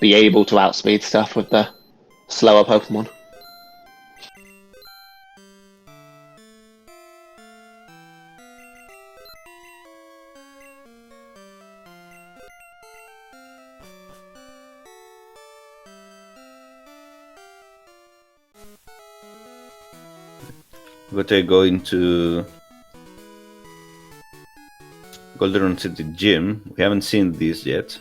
be able to outspeed stuff with the slower Pokemon. But I go into Golden City Gym. We haven't seen this yet.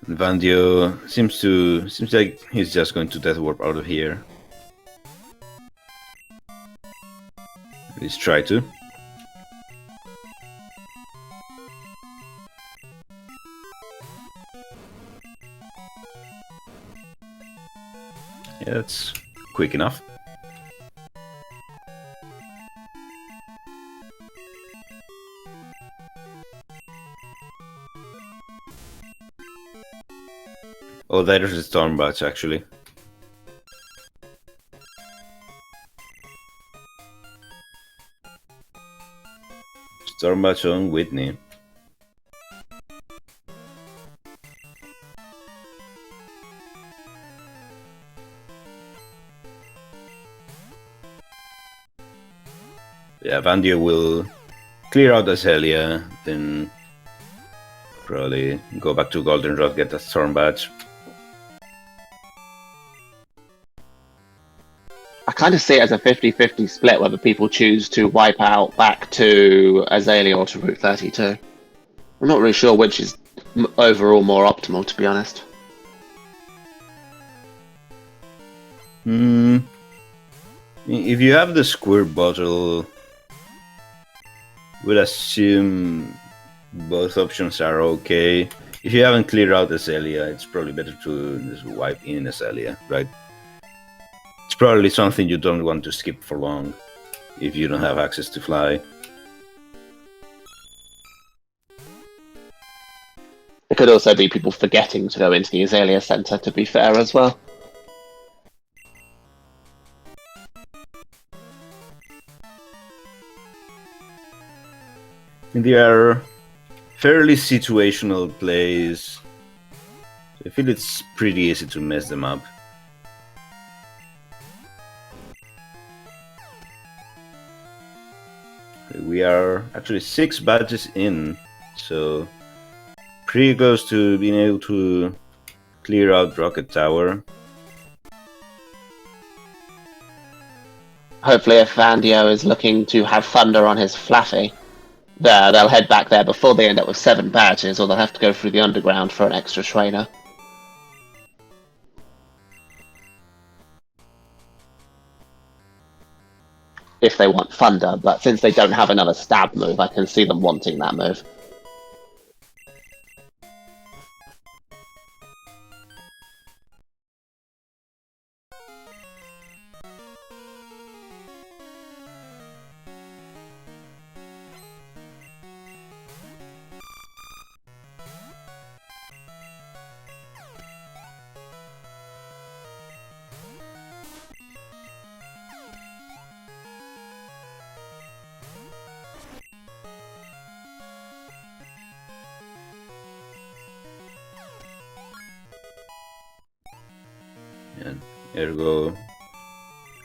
Vandio seems like he's just going to Death Warp out of here. Let's try to. Yeah, that's quick enough. Oh, there's a Stormbats actually. Stormbats on Whitney. Yeah, Vandio will clear out Azalea, then probably go back to Goldenrod, get a Stormbat. I kind of see it as a 50-50 split whether people choose to wipe out back to Azalea or to Route 32. I'm not really sure which is overall more optimal, to be honest. If you have the squirt bottle, we'll assume both options are okay. If you haven't cleared out Azalea, it's probably better to just wipe in Azalea, right? It's probably something you don't want to skip for long if you don't have access to fly. It could also be people forgetting to go into the Azalea Center, to be fair, as well. They are fairly situational plays. I feel it's pretty easy to mess them up. We are actually 6 badges in, so pretty close to being able to clear out Rocket Tower. Hopefully if Vandio is looking to have Thunder on his Flaffy, they'll head back there before they end up with 7 badges, or they'll have to go through the underground for an extra trainer. If they want Thunder, but since they don't have another stab move, I can see them wanting that move. And ergo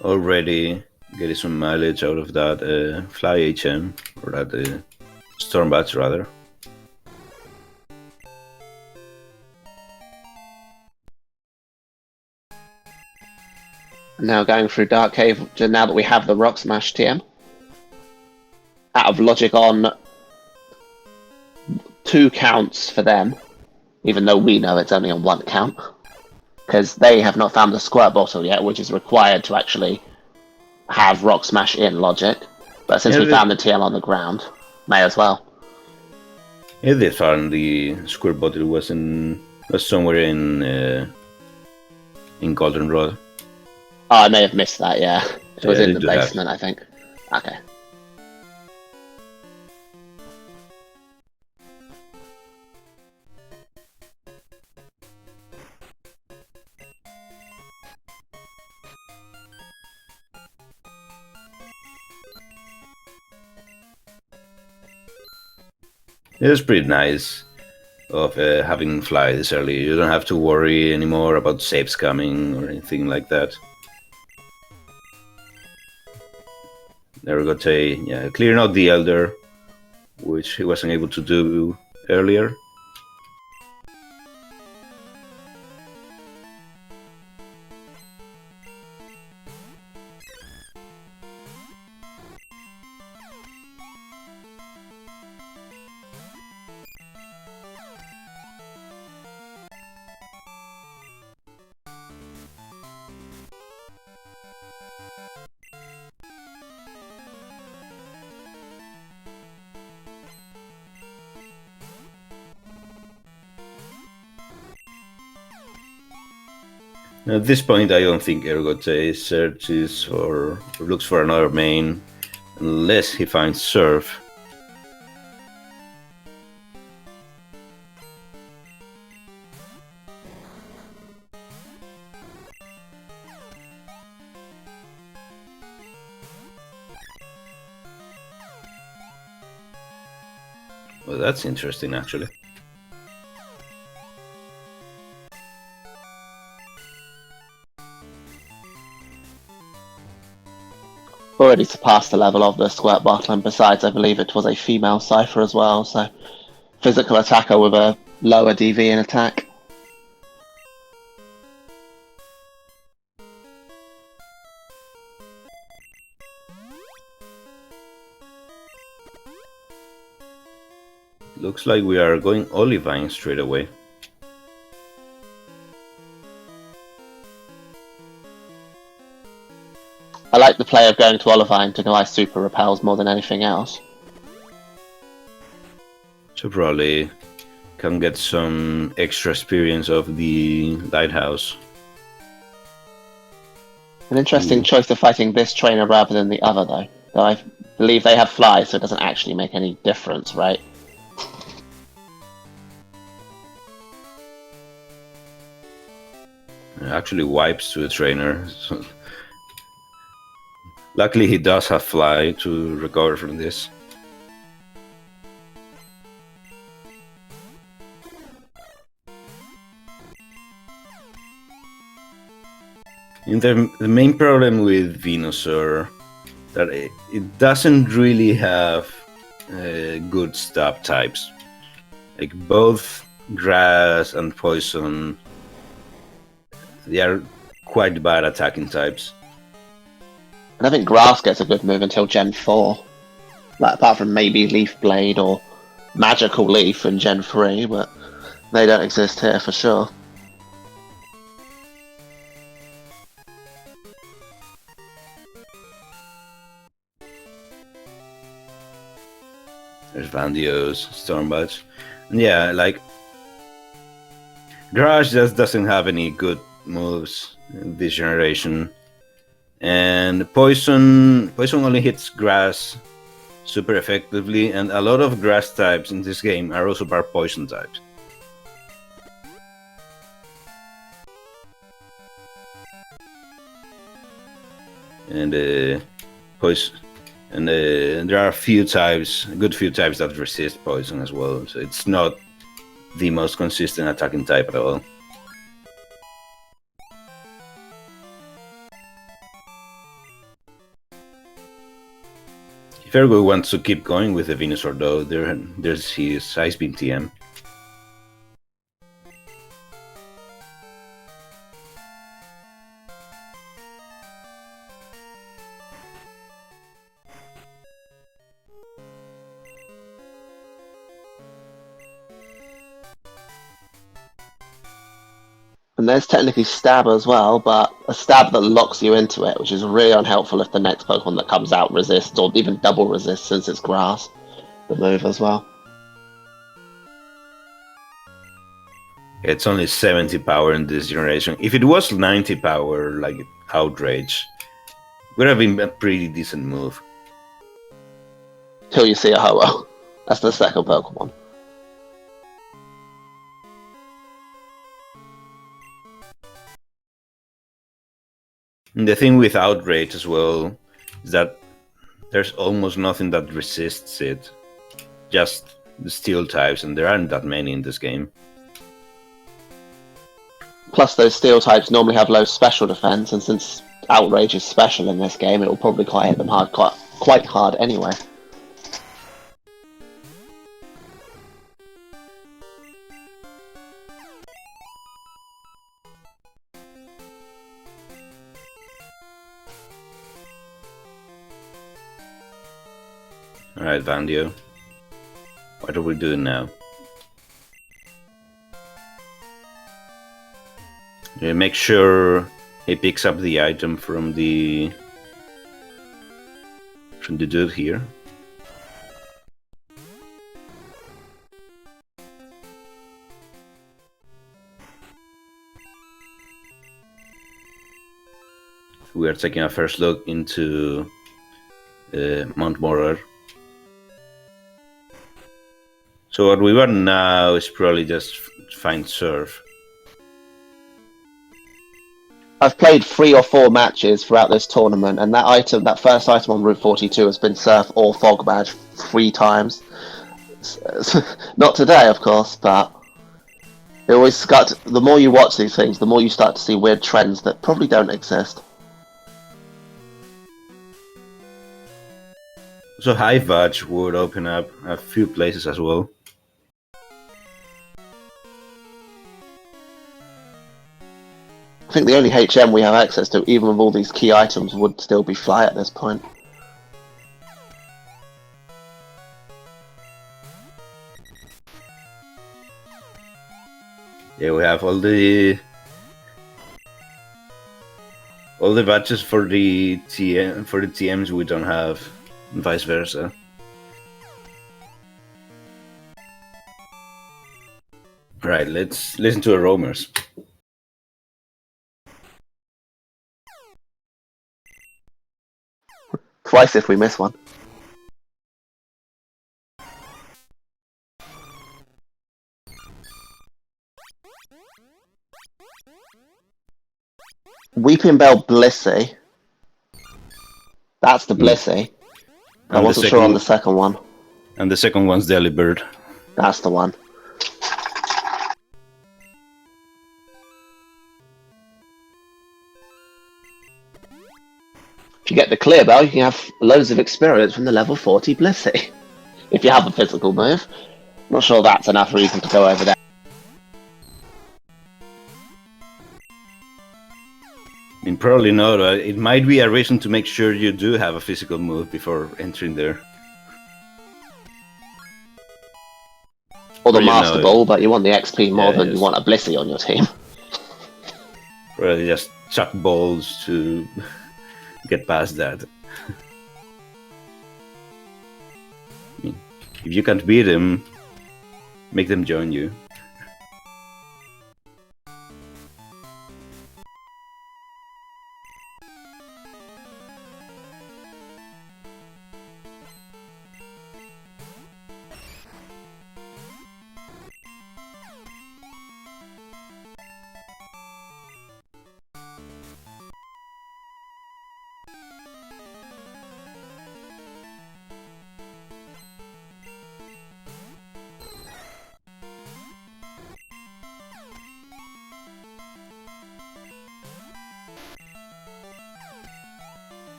already getting some mileage out of that Fly HM, or that Stormbats rather. Now going through Dark Cave, now that we have the Rock Smash TM. Out of logic on 2 counts for them, even though we know it's only on 1 count. Because they have not found the Squirt Bottle yet, which is required to actually have Rock Smash in logic. But since we found the TL on the ground, may as well. Yeah, they found the Squirt Bottle was somewhere in Goldenrod. Oh, I may have missed that, yeah. It was in the they do basement, I think. Okay. It's pretty nice of having fly this early. You don't have to worry anymore about saves coming or anything like that. Ergotae, yeah, clearing out the Elder, which he wasn't able to do earlier. At this point, I don't think Ergotae searches or looks for another main unless he finds Surf. Well, that's interesting, actually. Already surpassed the level of the squirt bottle, and besides, I believe it was a female cipher as well, so physical attacker with a lower DV in attack. Looks like we are going Olivine straight away. I like the play of going to Olivine to go super repels more than anything else. So probably can get some extra experience of the Lighthouse. An interesting choice of fighting this trainer rather than the other, though. Though I believe they have fly, so it doesn't actually make any difference, right? Actually wipes to a trainer. So luckily he does have fly to recover from this. And the main problem with Venusaur that it doesn't really have good stab types. Like both grass and poison, they are quite bad attacking types. And I think grass gets a good move until Gen 4. Like, apart from maybe Leaf Blade or Magical Leaf in Gen 3, but they don't exist here for sure. There's Vandio's, Stormbats. And yeah, like Garage just doesn't have any good moves in this generation. And Poison only hits grass super effectively, and a lot of grass types in this game are also part poison types. And poison, and there are a few types, a good few types that resist poison as well. So it's not the most consistent attacking type at all. If Ergo wants to keep going with the Venusaur though, there's his Ice Beam TM. And there's technically Stab as well, but a Stab that locks you into it, which is really unhelpful if the next Pokemon that comes out resists, or even double resists since it's grass, the move as well. It's only 70 power in this generation. If it was 90 power, like Outrage, would have been a pretty decent move. Till you see a Ho-Oh. That's the second Pokemon. And the thing with Outrage as well is that there's almost nothing that resists it. Just the steel types, and there aren't that many in this game. Plus, those steel types normally have low special defense, and since Outrage is special in this game, it will probably hit them quite hard anyway. Alright, Vandio. What are we doing now? Make sure he picks up the item from the dude here. We are taking a first look into Mount Morar. So what we want now is probably just find Surf. I've played 3 or 4 matches throughout this tournament, and that first item on Route 42 has been Surf or Fog Badge 3 times. Not today, of course, but it always the more you watch these things, the more you start to see weird trends that probably don't exist. So High Badge would open up a few places as well. I think the only HM we have access to, even with all these key items, would still be Fly at this point. Yeah, we have all the badges for the TMs we don't have, and vice versa. Right, let's listen to the roamers. Twice if we miss one. Weeping Bell Blissey. That's the Blissey. I wasn't sure on the second one. And the second one's Delibird. That's the one. If you get the clear bell, you can have loads of experience from the level 40 Blissey. If you have a physical move. Not sure that's enough reason to go over there. I mean, probably not. It might be a reason to make sure you do have a physical move before entering there. Or the Master Ball, but you want the XP more than you want a Blissey on your team. Really, just chuck balls to get past that. I mean, if you can't beat them, make them join you.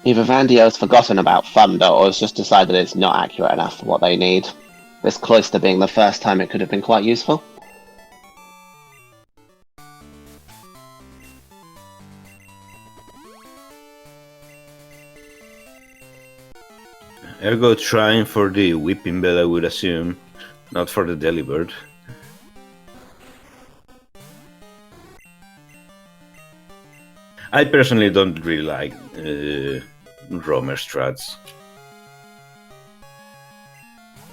Either Vandio's forgotten about Thunder, or has just decided it's not accurate enough for what they need. This cloister being the first time it could have been quite useful. Ergo trying for the Whipping Bell, I would assume, not for the Delibird. I personally don't really like roamer strats.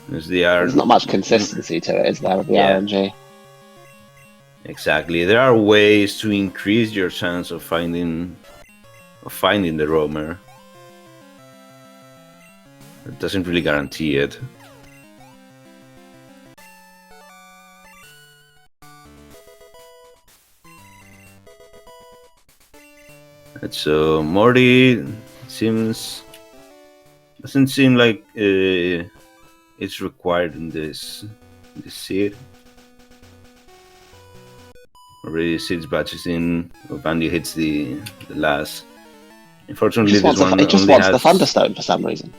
There's not much consistency to it, is there, with the RNG? Exactly. There are ways to increase your chance of finding the roamer. It doesn't really guarantee it. So Morty doesn't seem like it's required in this seed. Already 6 batches in. Vandio hits the last. Unfortunately, this one it just only wants has... the Thunderstone for some reason.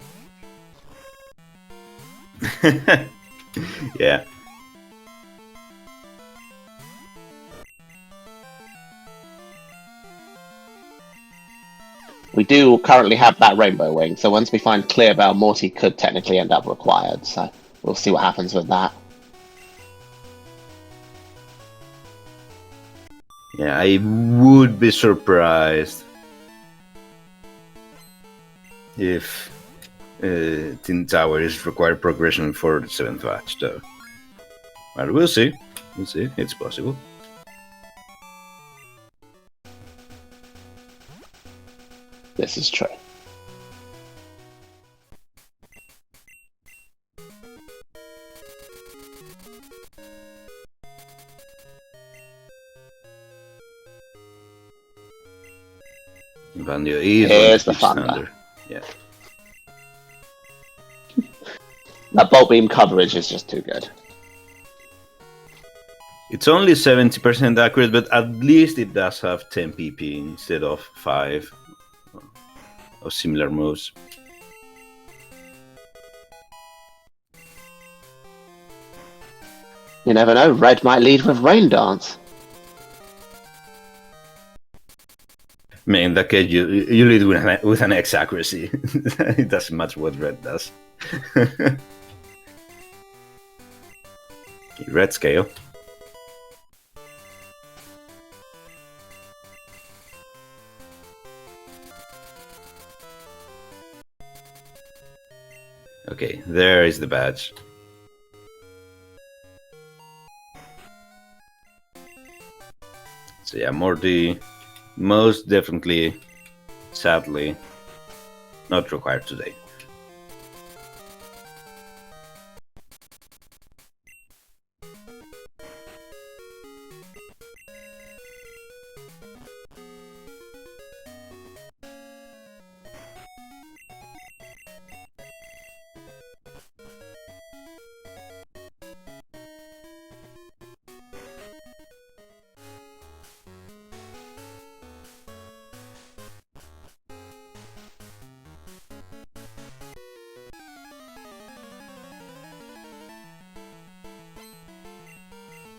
Yeah. We do currently have that Rainbow Wing, so once we find Clearbell, Morty could technically end up required, so we'll see what happens with that. Yeah, I would be surprised if Tin Tower is required progression for the 7th batch, though. But we'll see. We'll see. It's possible. This is true. Vandio is Here's on the Thunder. Thunder. Yeah. That Bolt Beam coverage is just too good. It's only 70% accurate, but at least it does have 10 PP instead of 5 of similar moves. You never know, Red might lead with Rain Dance. I mean, in that case, you lead with an X accuracy. It doesn't matter what Red does. Red scale. Okay, there is the badge. So yeah, Morty, most definitely, sadly, not required today.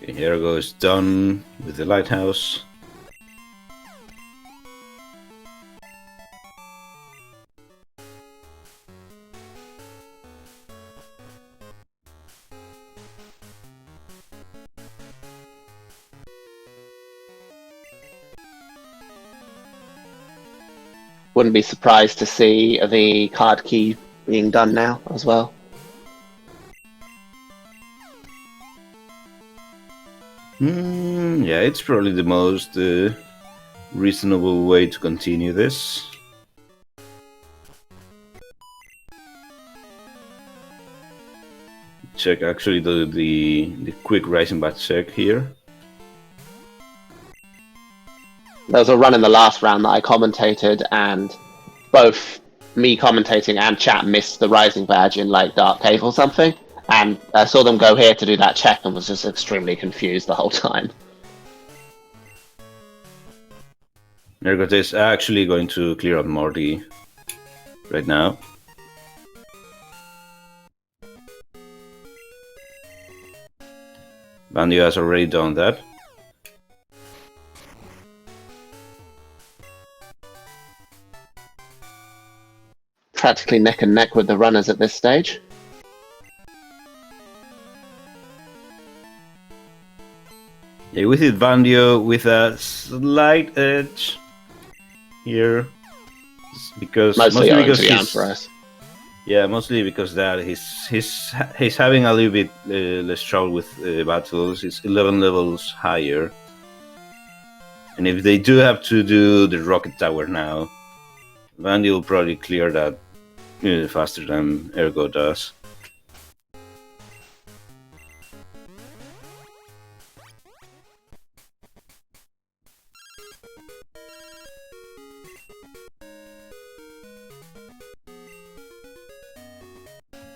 Okay, here goes done with the lighthouse. Wouldn't be surprised to see the card key being done now as well. Yeah, it's probably the most reasonable way to continue this. Check actually the quick rising bat check here. There was a run in the last round that I commentated, and both me commentating and chat missed the Rising Badge in like Dark Cave or something, and I saw them go here to do that check and was just extremely confused the whole time. Ergotae is actually going to clear out Morty right now. Vandio has already done that. Practically neck and neck with the runners at this stage. Yeah, with it Vandio with a slight edge here, because Mostly owing because to the he's, Ampharos. yeah, mostly because that he's having a little bit less trouble with battles. It's 11 levels higher, and if they do have to do the rocket tower now, Vandy will probably clear that faster than Ergo does.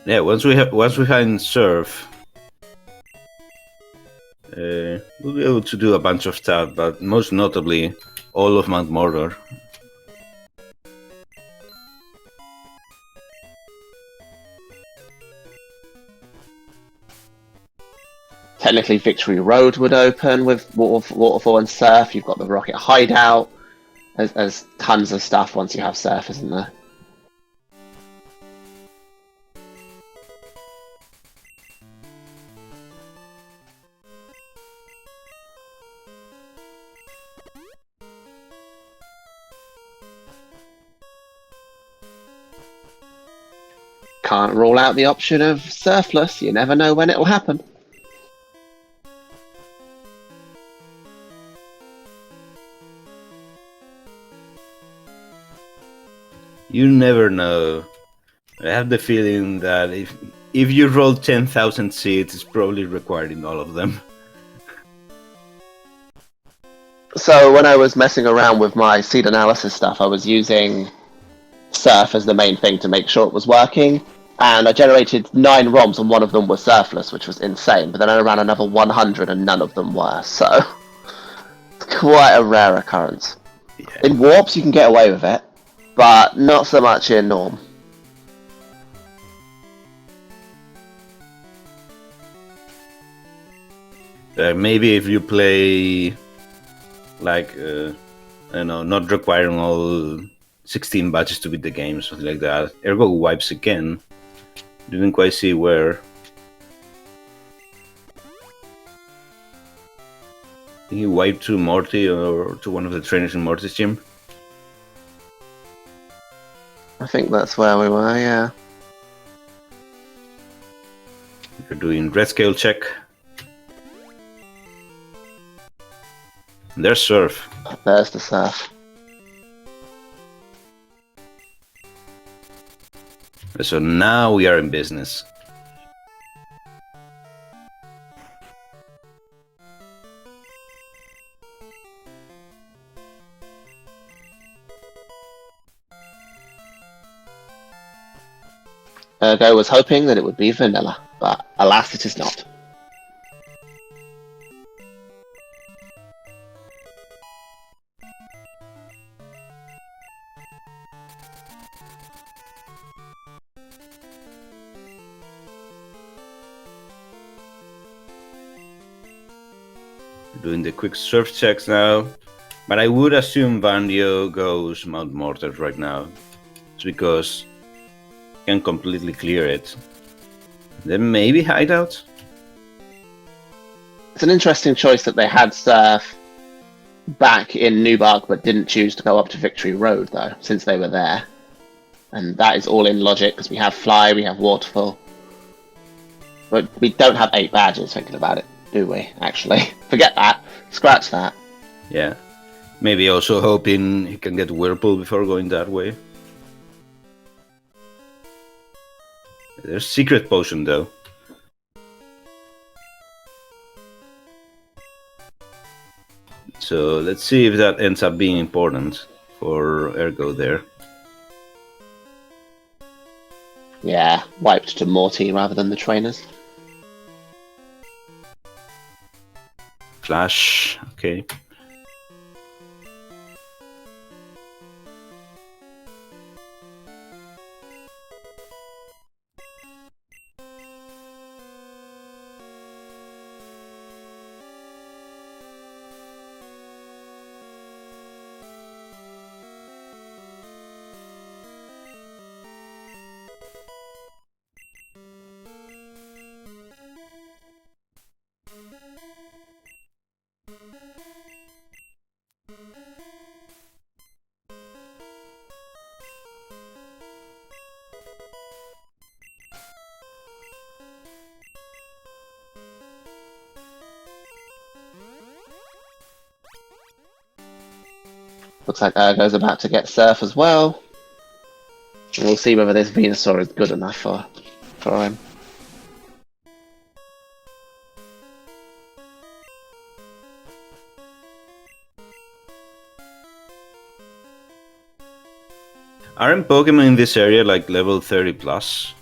Yeah, once we find surf, we'll be able to do a bunch of stuff, but most notably, all of Mount Mordor. Technically, Victory Road would open with Waterfall and Surf. You've got the Rocket Hideout. There's tons of stuff once you have Surf, isn't there? Can't rule out the option of Surfless. You never know when it'll happen. You never know. I have the feeling that if you roll 10,000 seeds, it's probably required in all of them. So when I was messing around with my seed analysis stuff, I was using Surf as the main thing to make sure it was working. And I generated 9 ROMs and one of them was Surfless, which was insane. But then I ran another 100 and none of them were. So it's quite a rare occurrence. Yeah. In Warps, you can get away with it, but not so much in Norm. Maybe if you play, like, I don't know, not requiring all 16 badges to beat the game, something like that. Ergo wipes again. Didn't quite see where. I think he wiped to Morty or to one of the trainers in Morty's gym. I think that's where we were, yeah. You're doing red scale check. There's Surf. There's the Surf. So now we are in business. Ergo was hoping that it would be vanilla, but alas it is not. Doing the quick surf checks now. But I would assume Vandio goes Mount Mortar right now. It's because he can completely clear it. Then maybe Hideout? It's an interesting choice that they had Surf back in Newbark but didn't choose to go up to Victory Road though, since they were there. And that is all in logic because we have Fly, we have Waterfall. But we don't have 8 badges thinking about it, do we, actually? Forget that. Scratch that. Yeah. Maybe also hoping he can get Whirlpool before going that way. There's Secret Potion though. So let's see if that ends up being important for Ergo there. Yeah, wiped to Morty rather than the trainers. Flash, okay. Looks like Ergo's about to get Surf as well. And we'll see whether this Venusaur is good enough for him. Aren't Pokemon in this area like level 30 plus?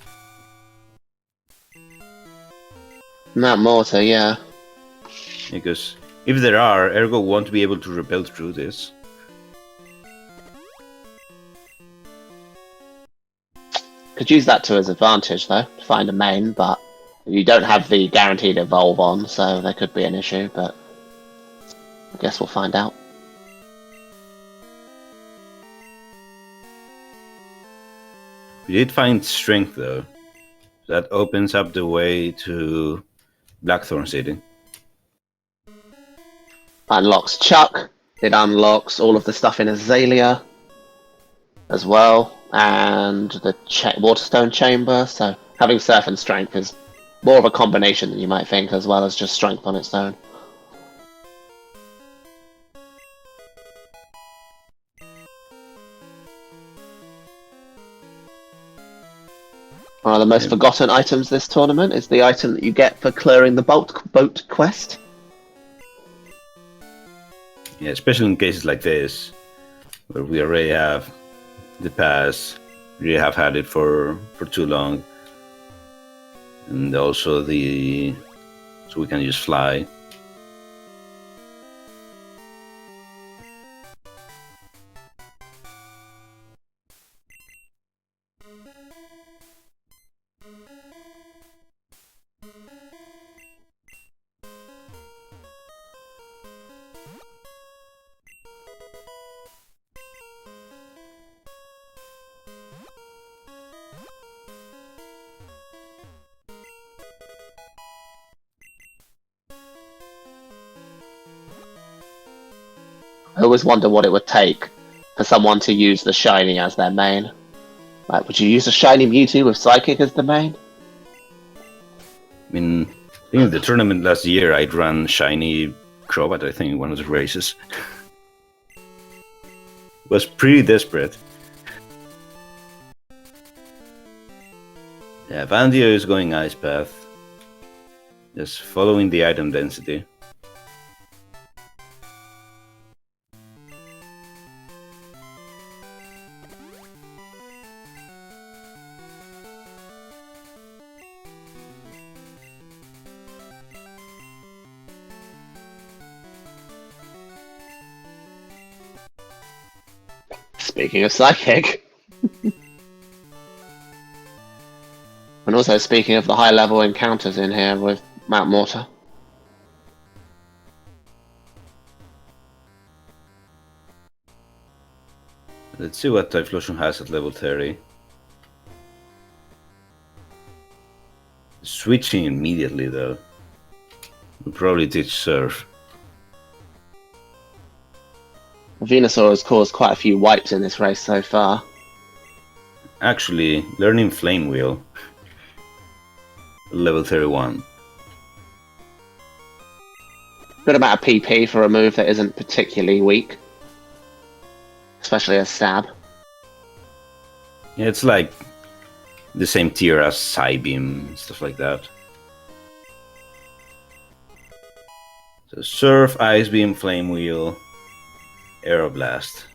Mount Mortar, yeah. Because if there are, Ergo won't be able to repel through this. Could use that to his advantage, though, to find a main, but you don't have the guaranteed evolve on, so there could be an issue, but I guess we'll find out. We did find strength, though. That opens up the way to Blackthorn City. Unlocks Chuck. It unlocks all of the stuff in Azalea as well, and the Waterstone Chamber, so having Surf and Strength is more of a combination than you might think, as well as just Strength on its own. One of the most forgotten items this tournament is the item that you get for clearing the boat quest. Yeah, especially in cases like this, where we already have the pass, we have had it for too long, and also so we can just fly. I always wonder what it would take for someone to use the Shiny as their main. Like, would you use a Shiny Mewtwo with Psychic as the main? I mean, I think in the tournament last year, I'd run Shiny Crobat, I think, in one of the races. Was pretty desperate. Yeah, Vandio is going Ice Path. Just following the item density. Speaking of Psychic. And also speaking of the high level encounters in here with Mount Mortar. Let's see what Typhlosion has at level 30. Switching immediately, though. We'll probably teach Surf. Venusaur has caused quite a few wipes in this race so far. Actually, learning Flame Wheel. Level 31. Good amount of PP for a move that isn't particularly weak. Especially a stab. Yeah, it's like the same tier as Psybeam, stuff like that. So Surf, Ice Beam, Flame Wheel, Aeroblast.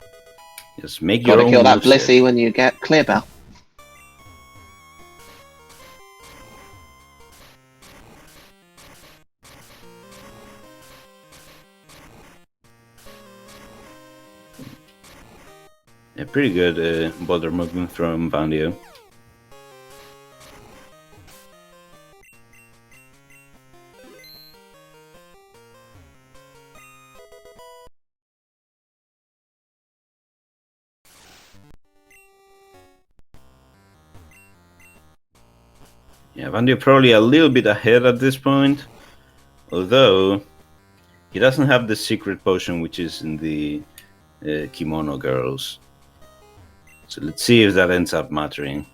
Just make your own Gotta kill that moveset. Blissey when you get Clear Bell. Yeah, pretty good border movement from Vandio. Yeah, Vandio probably a little bit ahead at this point, although he doesn't have the secret potion, which is in the Kimono Girls. So let's see if that ends up mattering.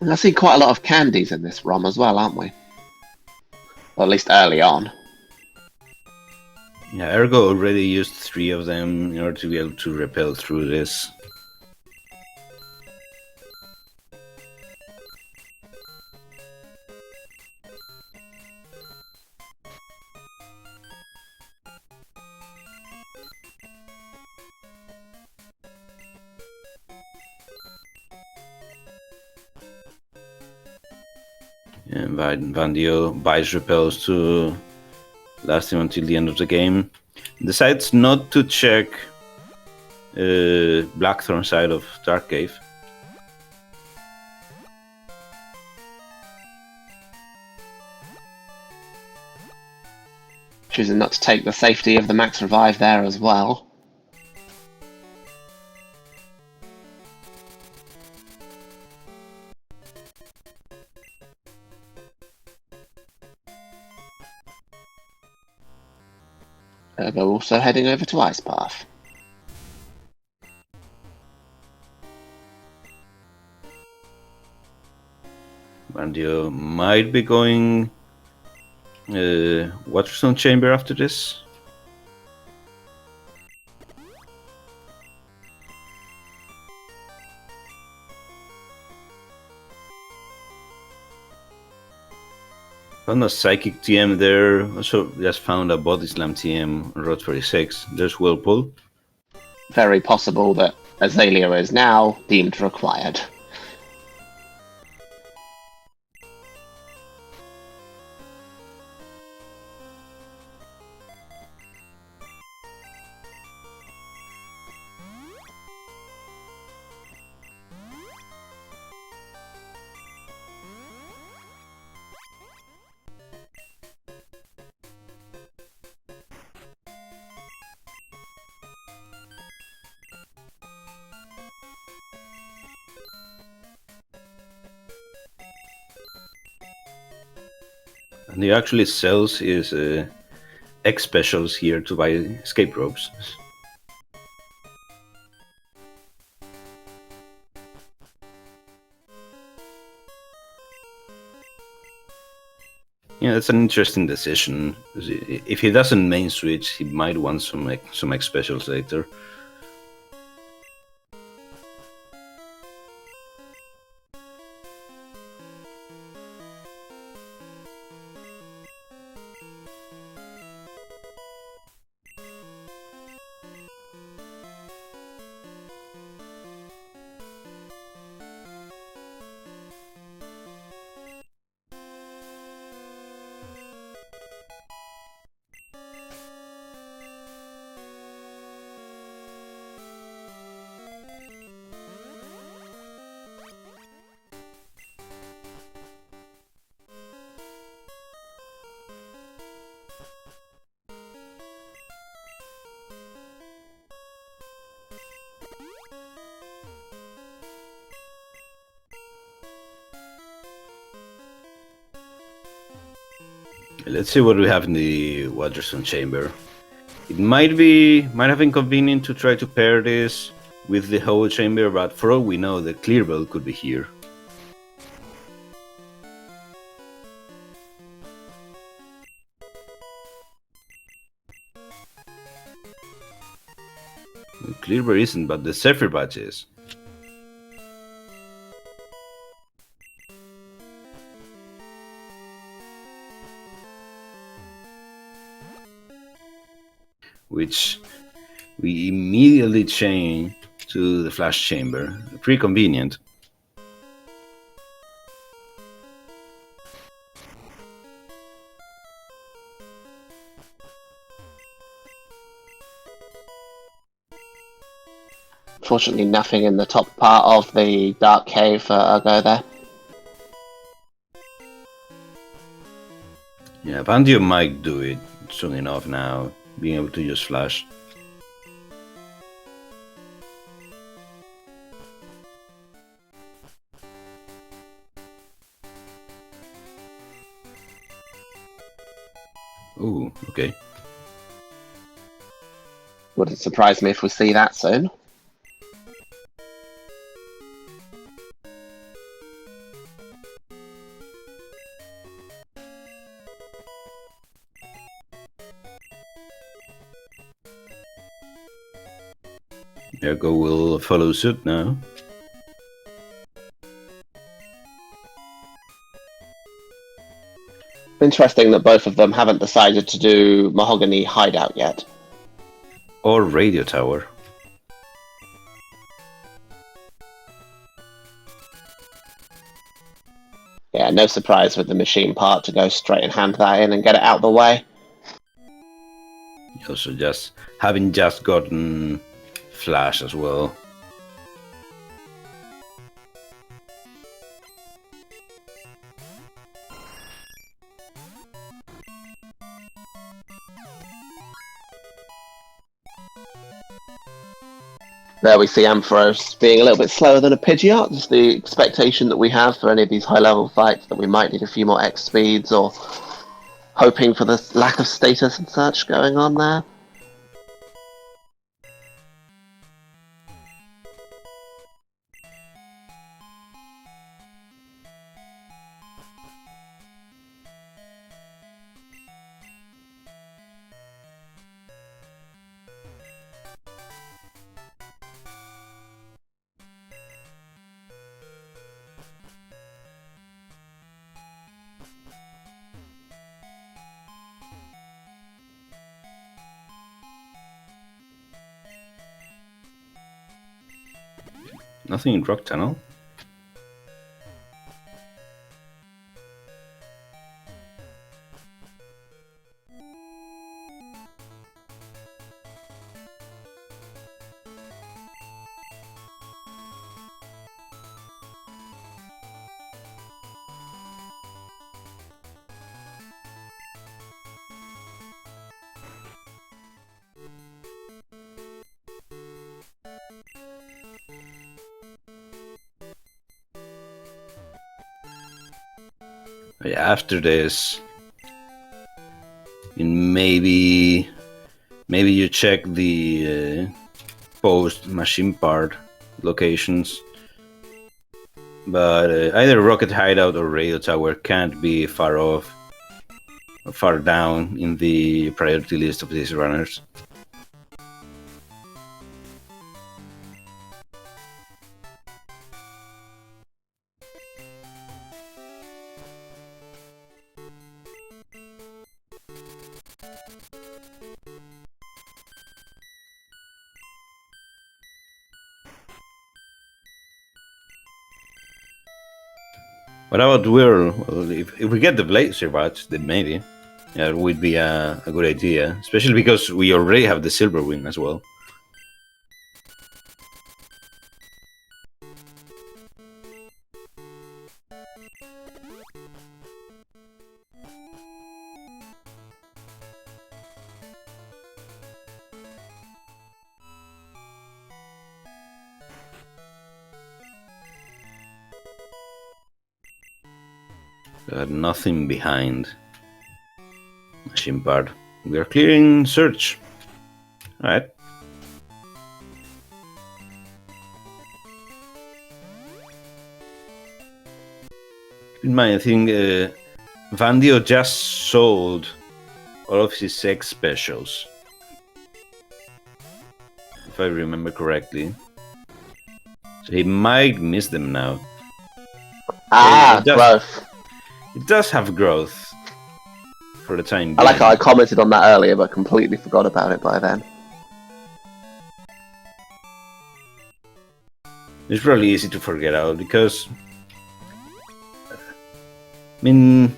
And I see quite a lot of candies in this ROM as well, aren't we? Or at least early on. Yeah, Ergo already used 3 of them in order to be able to rappel through this. And Vandio buys repels to last him until the end of the game. Decides not to check Blackthorn side of Dark Cave. Choosing not to take the safety of the max revive there as well. Ergo also heading over to Ice Path. Vandio might be going Waterstone Chamber after this. Found a Psychic TM there. Also just found a Body Slam TM on Road 46. There's Whirlpool. Very possible that Azalea is now deemed required. And he actually sells his X specials here to buy escape ropes. Yeah, that's an interesting decision. If he doesn't main switch, he might want some X specials later. Let's see what we have in the Waterstone Chamber. It might have been convenient to try to pair this with the whole chamber, but for all we know, the clear belt could be here. The clear belt isn't, but the Zephyr badge is. Which we immediately change to the flash chamber. Pretty convenient. Fortunately, nothing in the top part of the Dark Cave for Ergo there. Yeah, Vandio might do it soon enough now, being able to use flash. Ooh, okay. Wouldn't surprise me if we see that soon. Ergo will follow suit now. Interesting that both of them haven't decided to do Mahogany Hideout yet. Or radio tower. Yeah, no surprise with the machine part to go straight and hand that in and get it out of the way. Also just having just gotten Flash as well. There we see Ampharos being a little bit slower than a Pidgeot. It's the expectation that we have for any of these high-level fights, that we might need a few more X speeds, or hoping for the lack of status and such going on there. Nothing in Rock Tunnel. After this, maybe you check the post machine part locations, but either Rocket Hideout or Radio Tower can't be far off or far down in the priority list of these runners. What about Whirl? Well, if we get the Blazer Badge, then maybe. Yeah, it would be a good idea. Especially because we already have the Silver Wing as well. Nothing behind machine part. We are clearing search. Alright. Keep in mind, I think Vandio just sold all of his X specials, if I remember correctly. So he might miss them now. Growth. It does have growth for the time being. I like how I commented on that earlier, but completely forgot about it by then. It's really easy to forget out because, I mean,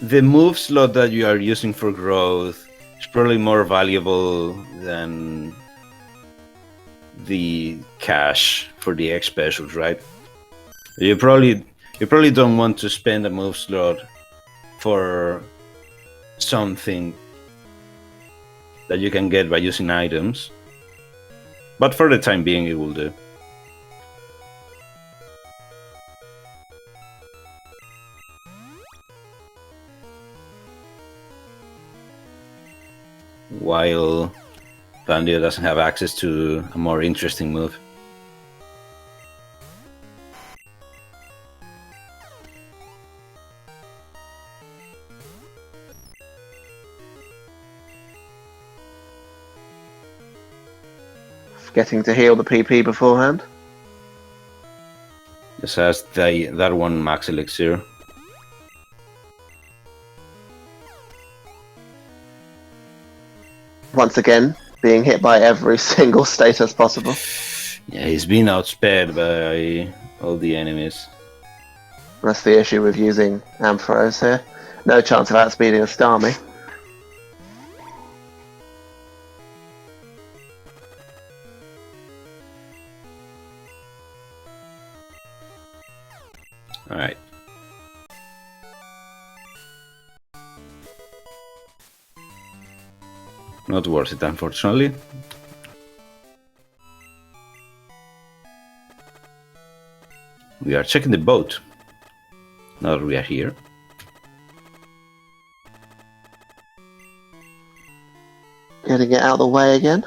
the move slot that you are using for growth is probably more valuable than the cash for the X specials, right? You probably don't want to spend a move slot for something that you can get by using items. But for the time being, it will do. While Vandio doesn't have access to a more interesting move. getting to heal the PP beforehand. Just has that one max elixir. Once again, being hit by every single status possible. Yeah, he's been outsped by all the enemies. That's the issue with using Ampharos here. No chance of outspeeding a Starmie. Alright. Not worth it, unfortunately. We are checking the boat. Now that we are here. Getting it out of the way again.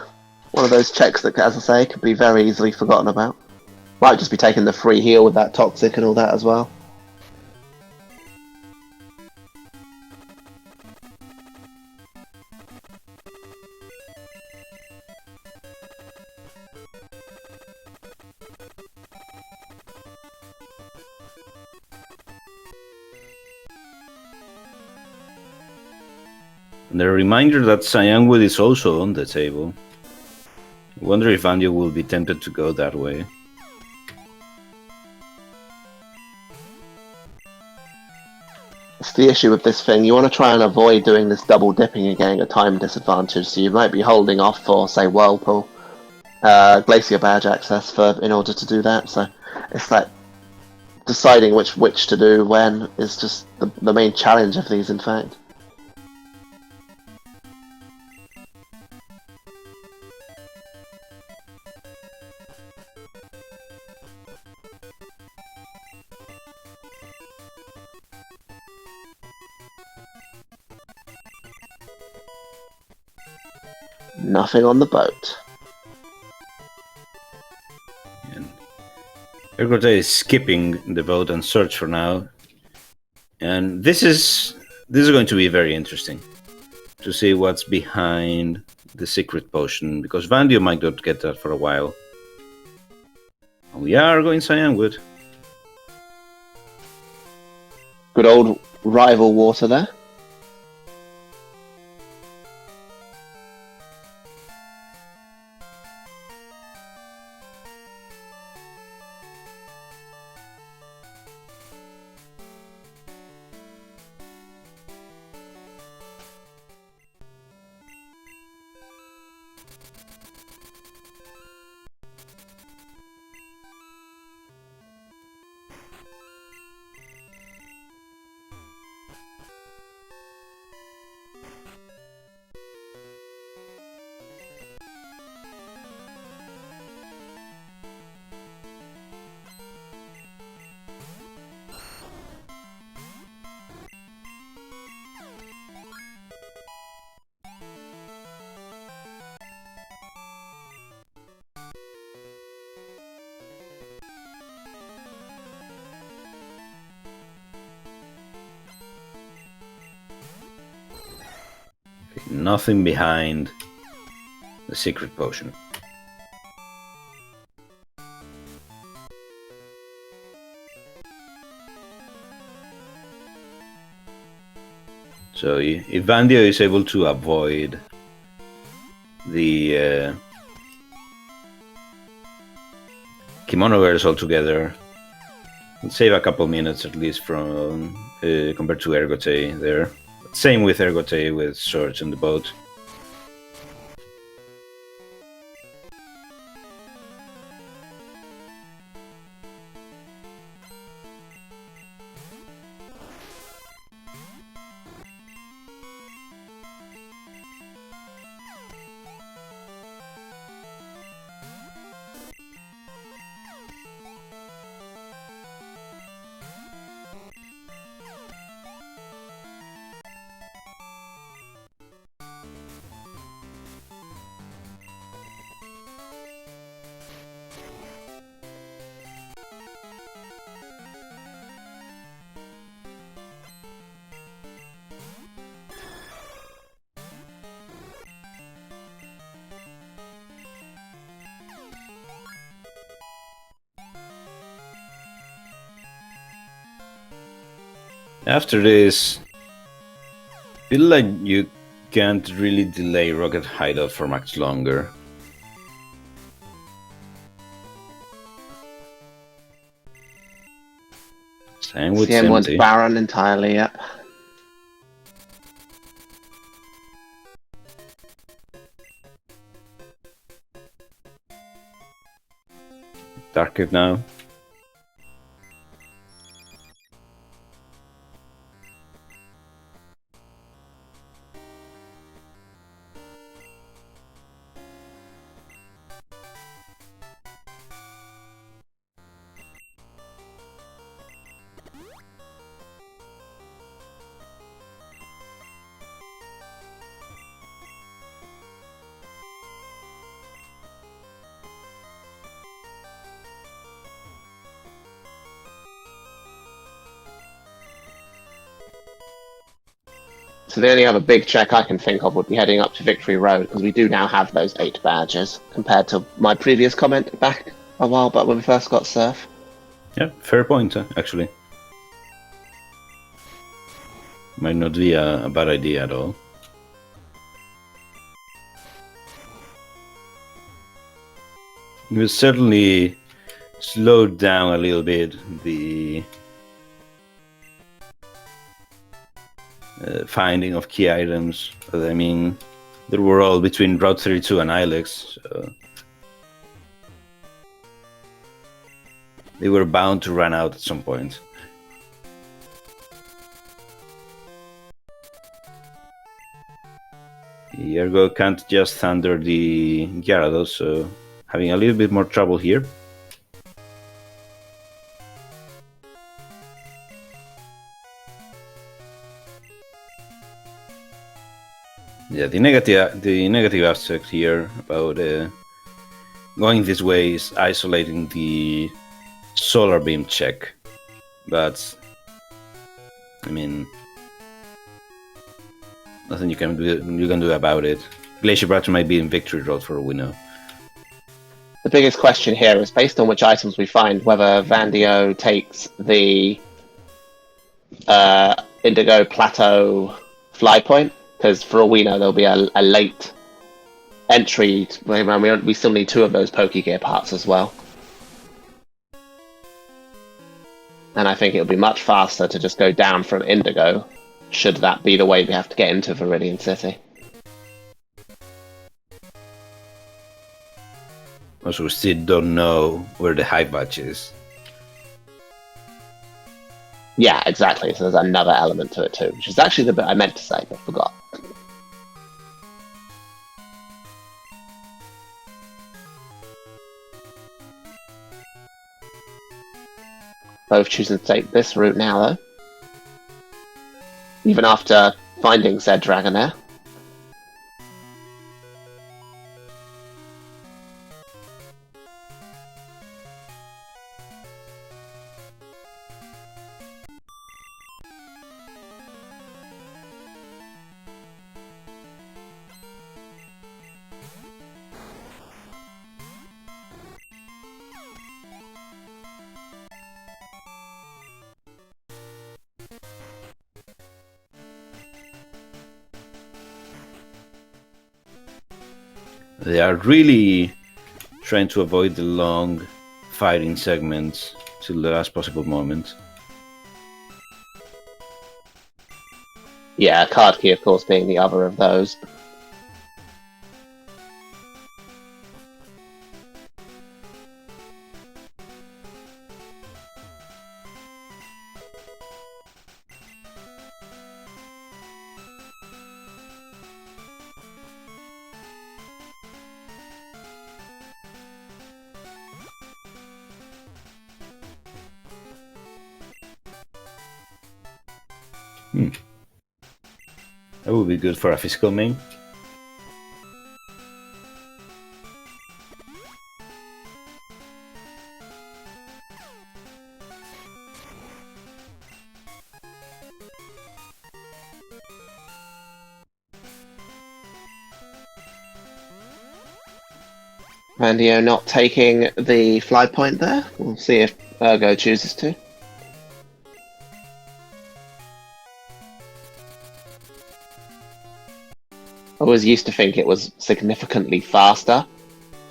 One of those checks that, as I say, could be very easily forgotten about. Might just be taking the free heal with that toxic and all that as well. And a reminder that Cyanwood is also on the table. I wonder if Vandio will be tempted to go that way. It's the issue with this thing. You want to try and avoid doing this double dipping and getting a time disadvantage, so you might be holding off for, say, Whirlpool, Glacier Badge access in order to do that. So it's like deciding which to do when is just the main challenge of these, in fact. Nothing on the boat. And ergotae is skipping the boat and search for now. And this is going to be very interesting to see what's behind the secret potion, because Vandio might not get that for a while. We are going Cyanwood. Good old rival water there. Nothing behind the secret potion. So if Vandio is able to avoid the Kimono Verse altogether, we'll save a couple minutes at least from compared to ergotae there. Same with ergotae with Surge in the boat. After this, I feel like you can't really delay Rocket Hideout for much longer. Same with CM1's 70. Baron entirely, yep. Dark now. So the only other big check I can think of would be heading up to Victory Road, because we do now have those 8 badges, compared to my previous comment back a while back when we first got Surf. Yeah, fair point, actually. Might not be a bad idea at all. It will certainly slow down a little bit the finding of key items. But I mean, they were all between Route 32 and Ilex, so they were bound to run out at some point. The Ergo can't just thunder the Gyarados, so having a little bit more trouble here. Yeah, the negative aspect here about going this way is isolating the solar beam check, but I mean, nothing you can do about it. Glacier Bratcher might be in Victory Road for all we know. The biggest question here is, based on which items we find, whether Vandio takes the Indigo Plateau fly point, because for all we know there'll be a late entry. We still need 2 of those Pokegear parts as well. And I think it would be much faster to just go down from Indigo, should that be the way we have to get into Viridian City. Also, we still don't know where the Hive Badge is. Yeah, exactly. So there's another element to it too, which is actually the bit I meant to say but forgot. Both choosing to take this route now, though. Even after finding said Dragonair. They are really trying to avoid the long fighting segments till the last possible moment. Yeah, card key, of course, being the other of those. That would be good for a physical main. Vandio not taking the fly point there. We'll see if Ergo chooses to. always used to think it was significantly faster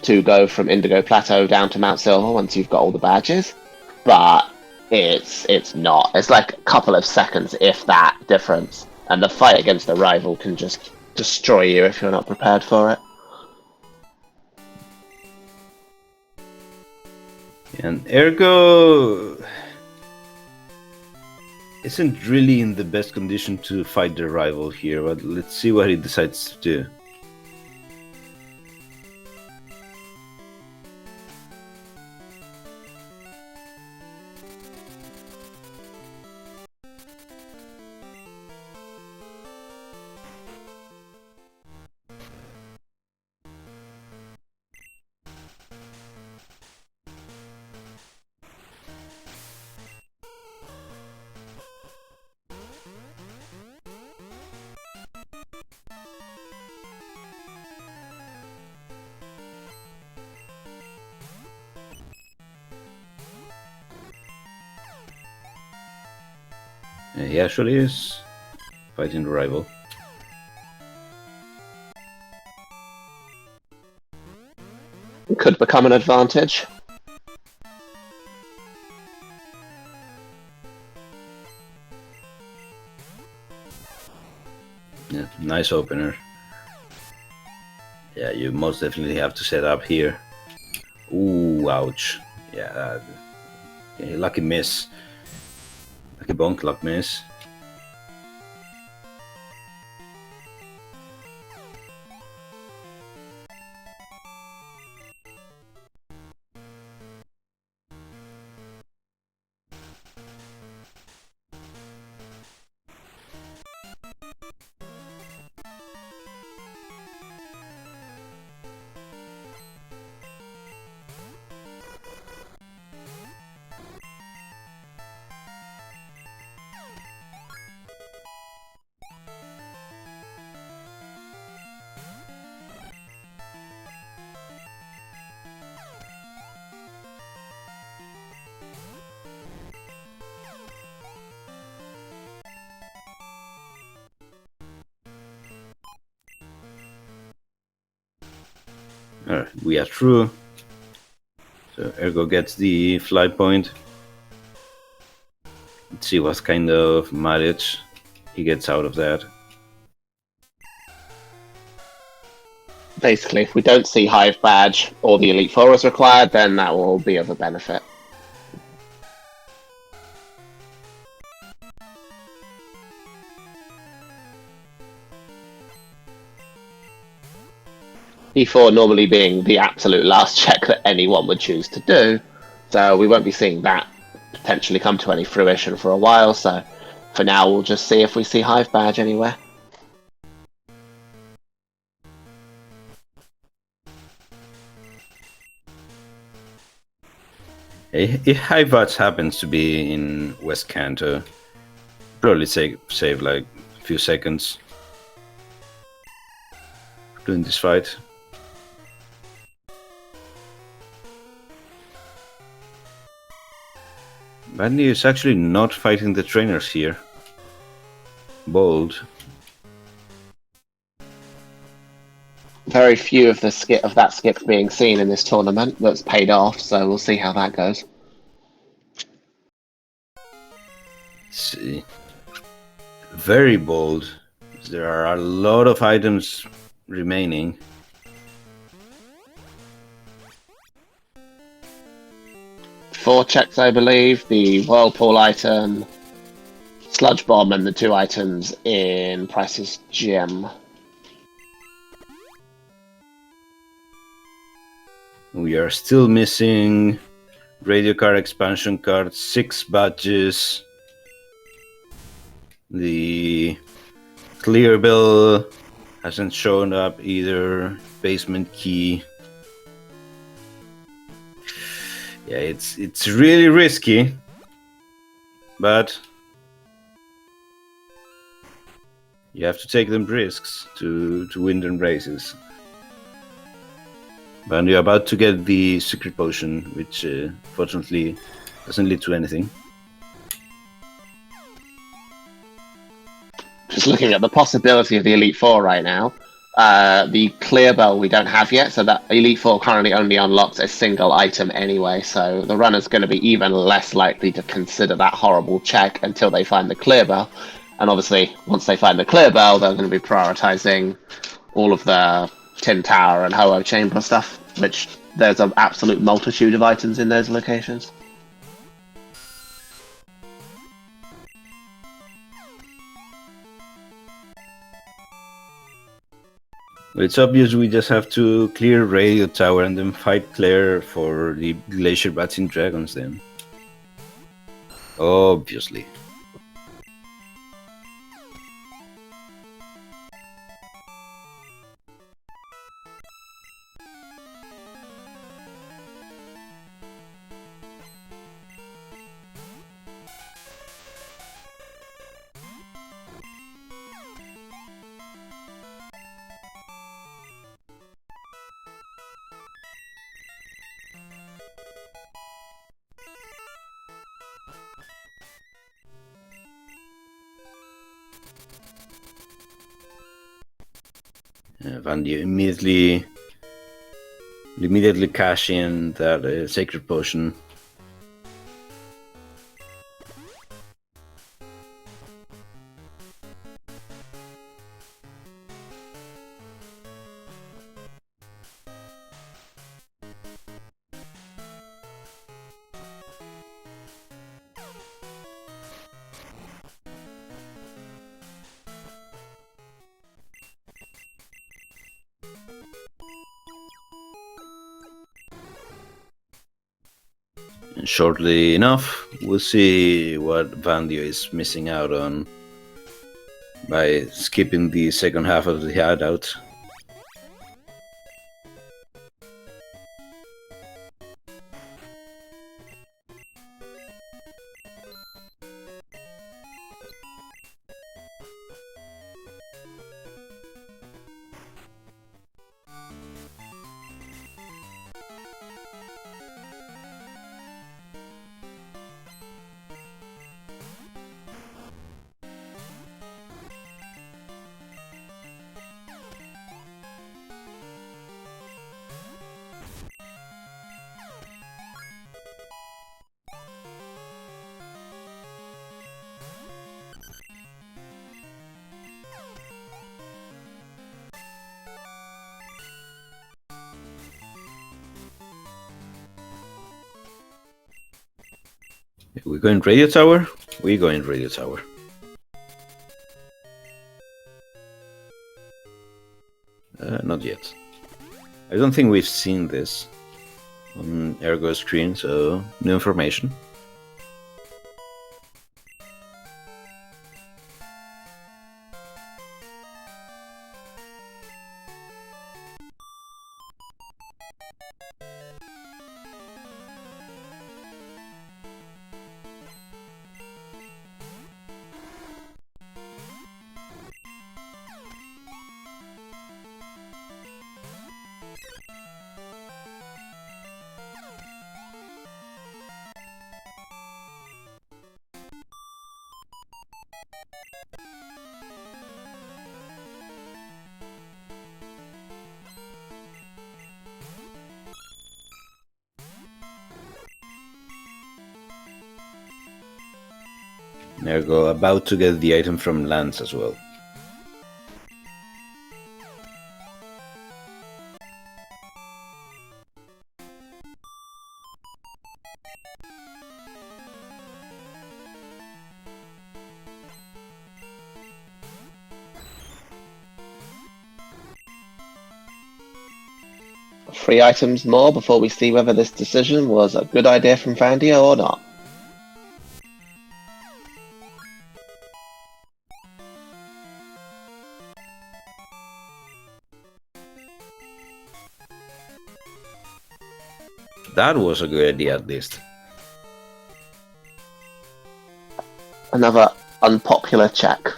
to go from Indigo Plateau down to Mount Silver once you've got all the badges, but it's not. It's like a couple of seconds, if that, difference, and the fight against a rival can just destroy you if you're not prepared for it. And Ergo isn't really in the best condition to fight the rival here, but let's see what he decides to do. He actually is fighting the rival. It could become an advantage. Yeah, nice opener. Yeah, you most definitely have to set up here. Ooh, ouch. Yeah, lucky miss. Lucky bonk, luck miss. Alright, we are through. So Ergo gets the fly point. Let's see what kind of mileage he gets out of that. Basically, if we don't see Hive Badge or the Elite Four is required, then that will be of a benefit. E4 normally being the absolute last check that anyone would choose to do, so we won't be seeing that potentially come to any fruition for a while, so for now we'll just see if we see Hive Badge anywhere. If Hive Badge happens to be in West Canto, probably save like a few seconds doing this fight. Vandio is actually not fighting the trainers here. Bold. Very few of that skip being seen in this tournament that's paid off, so we'll see how that goes. Let's see. Very bold. There are a lot of items remaining. Four checks, I believe. The Whirlpool item, Sludge Bomb, and the two items in Price's Gym. We are still missing radio card expansion card, 6 badges. The clear bill hasn't shown up either. Basement key. Yeah, it's really risky, but you have to take them risks to win them races. But you're about to get the secret potion, which fortunately doesn't lead to anything. Just looking at the possibility of the Elite Four right now, The clear bell we don't have yet, so that Elite Four currently only unlocks a single item anyway, so the runner's going to be even less likely to consider that horrible check until they find the clear bell. And obviously, once they find the clear bell, they're going to be prioritizing all of the Tin Tower and Ho-Oh Chamber stuff, which there's an absolute multitude of items in those locations. It's obvious we just have to clear Radio Tower and then fight Claire for the Glacier Bats and Dragons then. Obviously. Vandio immediately cash in that sacred potion. And shortly enough, we'll see what Vandio is missing out on by skipping the second half of the hideout. We go in Radio Tower? We go in Radio Tower. Not yet. I don't think we've seen this on Ergo screen, so new information. Ergo about to get the item from Lance as well. Three items more before we see whether this decision was a good idea from Vandio or not. That was a good idea, at least. Another unpopular check.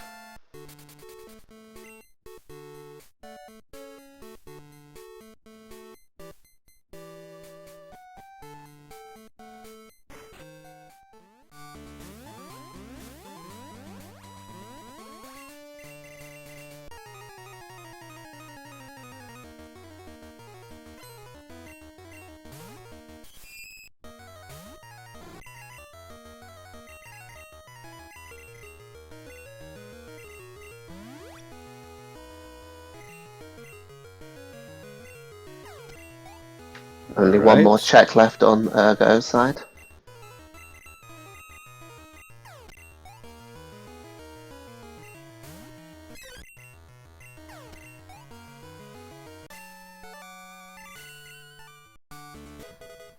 Only one more Right. check left on Ergo's side.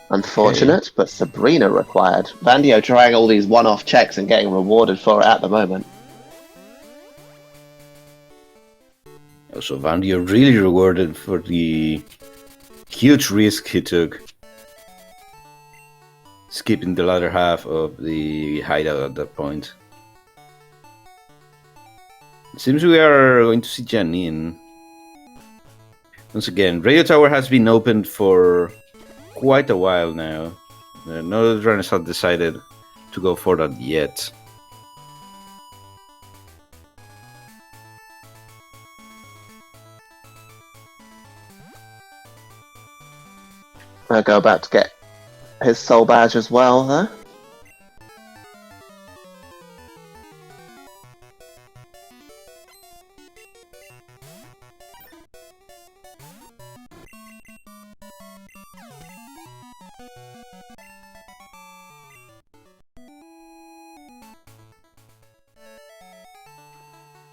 Unfortunate, but Sabrina required. Vandio trying all these one-off checks and getting rewarded for it at the moment. So Vandio really rewarded for the huge risk he took, skipping the latter half of the hideout at that point. It seems we are going to see Janine. Once again, Radio Tower has been opened for quite a while now. No runners have decided to go for that yet. Ergo about to get his soul badge as well, though.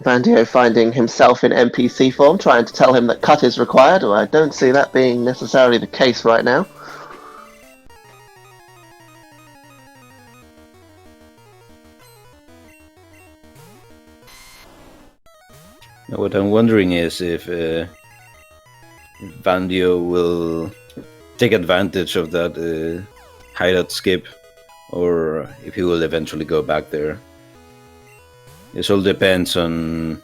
Vandio finding himself in NPC form, trying to tell him that cut is required, or I don't see that being necessarily the case right now. Now, what I'm wondering is if Vandio will take advantage of that hideout skip, or if he will eventually go back there. This all depends on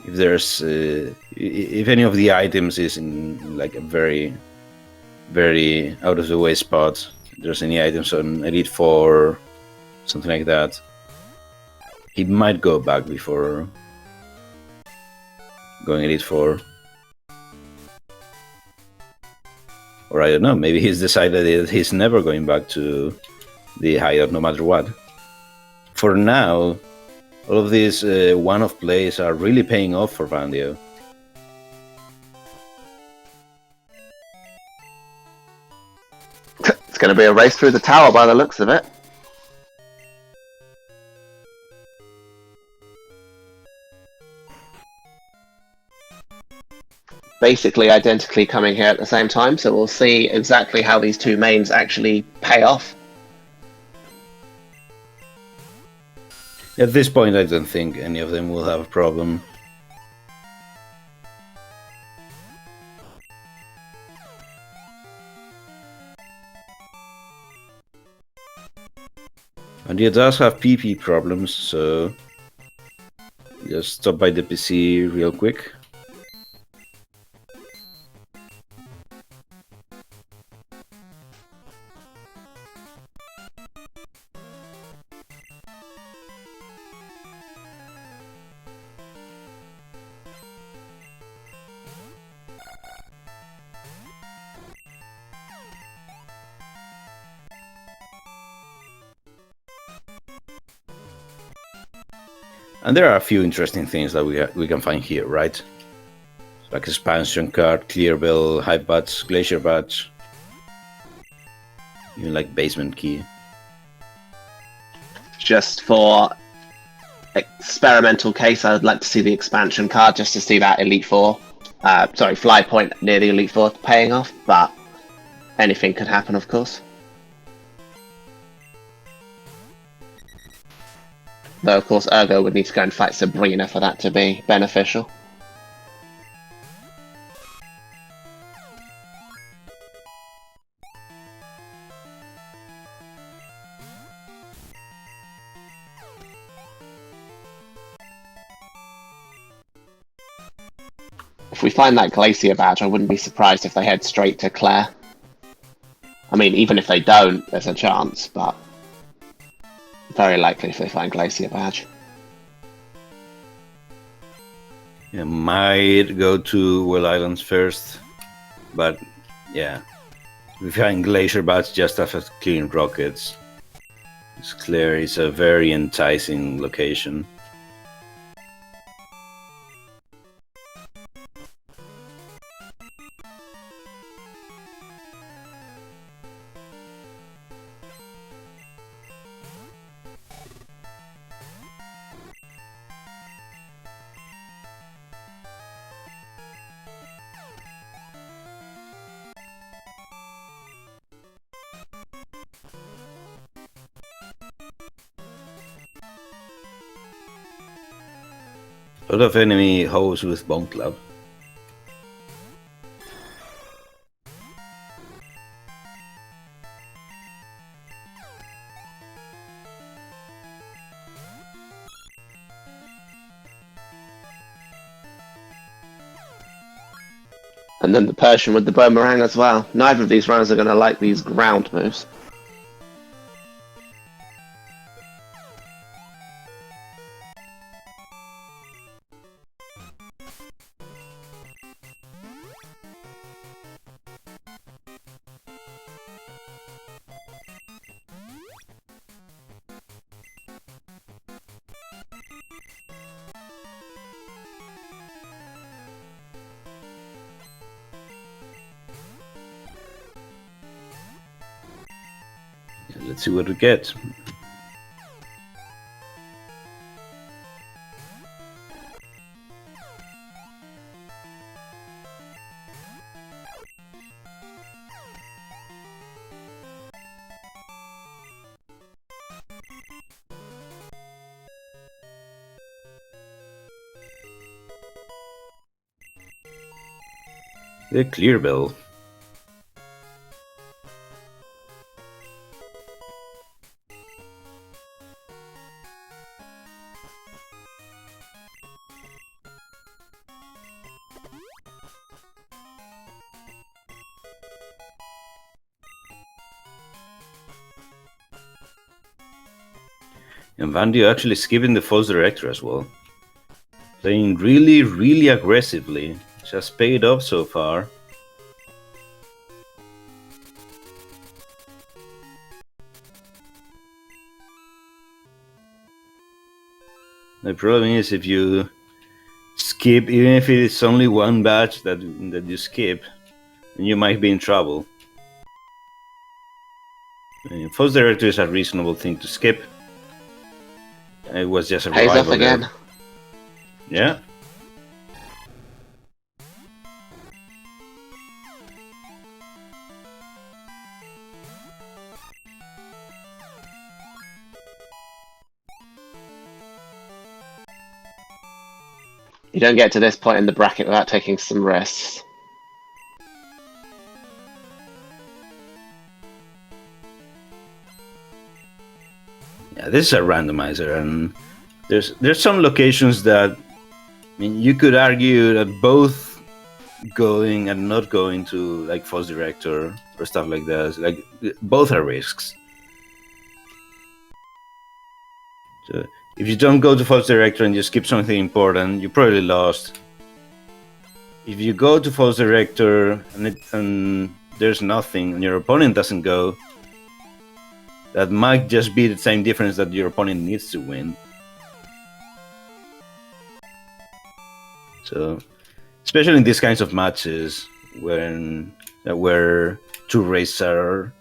if there's if any of the items is in like a very out of the way spot. If there's any items on Elite 4, something like that, he might go back before going Elite 4. Or I don't know, maybe he's decided that he's never going back to the hideout no matter what. For now, all of these one-off plays are really paying off for Vandio. It's going to be a race through the tower by the looks of it. Basically identically coming here at the same time, so we'll see exactly how these two mains actually pay off. At this point, I don't think any of them will have a problem. And he does have PP problems, so just stop by the PC real quick. And there are a few interesting things that we can find here, right? Like expansion card, clear bell, hype badge, glacier badge, even like basement key. Just for experimental case, I would like to see the expansion card just to see that Elite 4, fly point near the Elite 4 paying off, but anything could happen, of course. Though, of course, Ergo would need to go and fight Sabrina for that to be beneficial. If we find that Glacier badge, I wouldn't be surprised if they head straight to Claire. I mean, even if they don't, there's a chance, but very likely if they find Glacier badge. Yeah, might go to Well Islands first, but yeah, we find Glacier badge just after clearing rockets. It's clear it's a very enticing location. A lot of enemy hoes with Bone Club. And then the Persian with the boomerang as well. Neither of these runners are going to like these ground moves. Let's see what we get. The clear bell. And Vandio actually skipping the false director as well. Playing really, really aggressively. Which has paid off so far. The problem is if you skip, even if it is only one batch that you skip, then you might be in trouble. False director is a reasonable thing to skip. It was just a Pays off revival again. there. Yeah. You don't get to this point in the bracket without taking some risks. Yeah, this is a randomizer, and there's some locations that, I mean, you could argue that both going and not going to like false director or stuff like that, like both are risks. So if you don't go to false director and you skip something important, you probably lost. If you go to false director and there's nothing and your opponent doesn't go, that might just be the same difference that your opponent needs to win. So, especially in these kinds of matches where two races are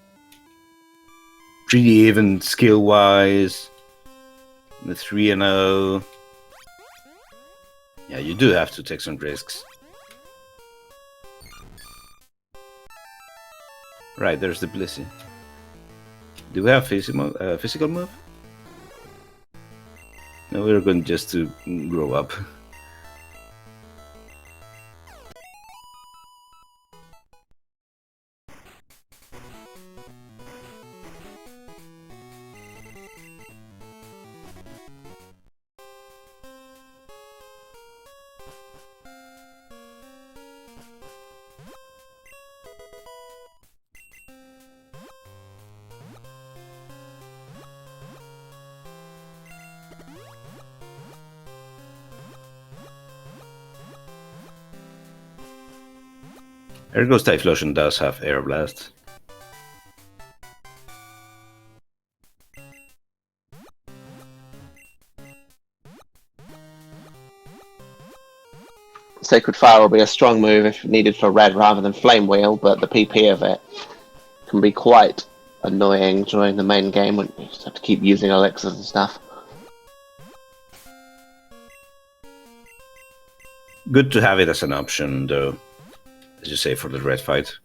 pretty even skill-wise, the 3-0, yeah, you do have to take some risks. Right, there's the Blissey. Do we have physical move? No, we're going just to grow up. Ergo's Typhlosion does have Air Blast. Sacred Fire will be a strong move if needed for red rather than Flame Wheel, but the PP of it can be quite annoying during the main game when you just have to keep using elixirs and stuff. Good to have it as an option, though, as you say, for the red fight.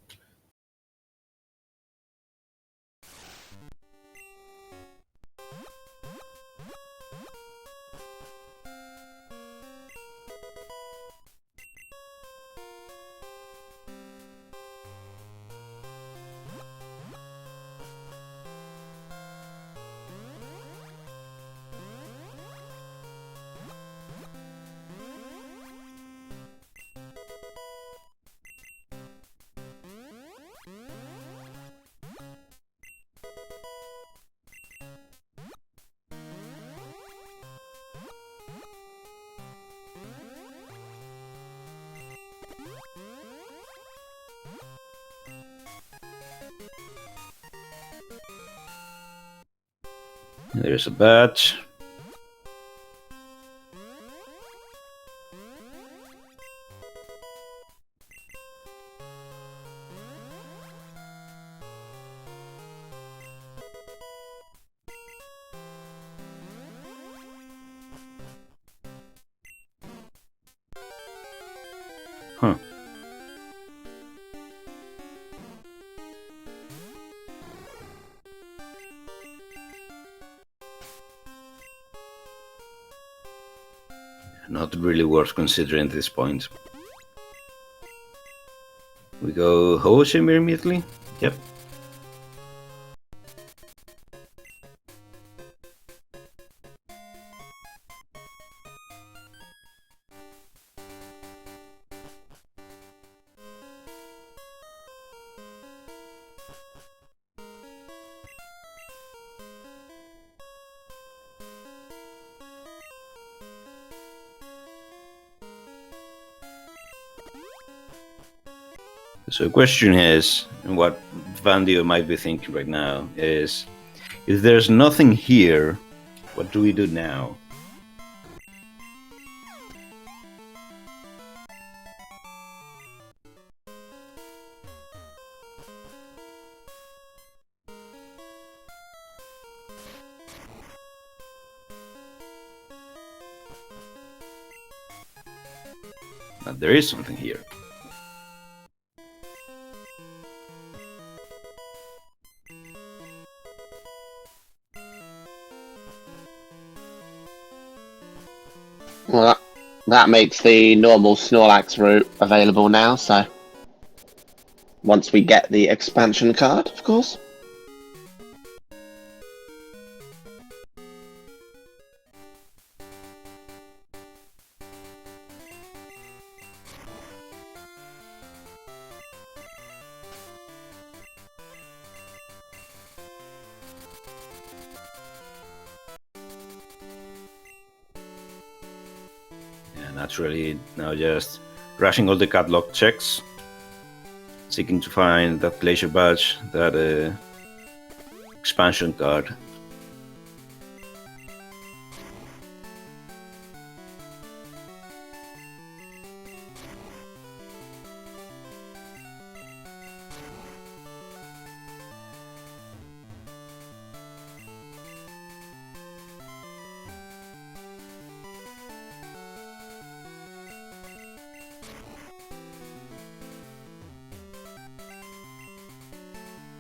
There's a badge. Huh. Not really worth considering at this point. We go Hoshimir immediately? Yep. So the question is, and what Vandio might be thinking right now is, if there's nothing here, what do we do now? But there is something here. Well, that makes the normal Snorlax route available now, so once we get the expansion card, of course. Naturally, now just rushing all the catalog checks, seeking to find that glacier badge, that expansion card.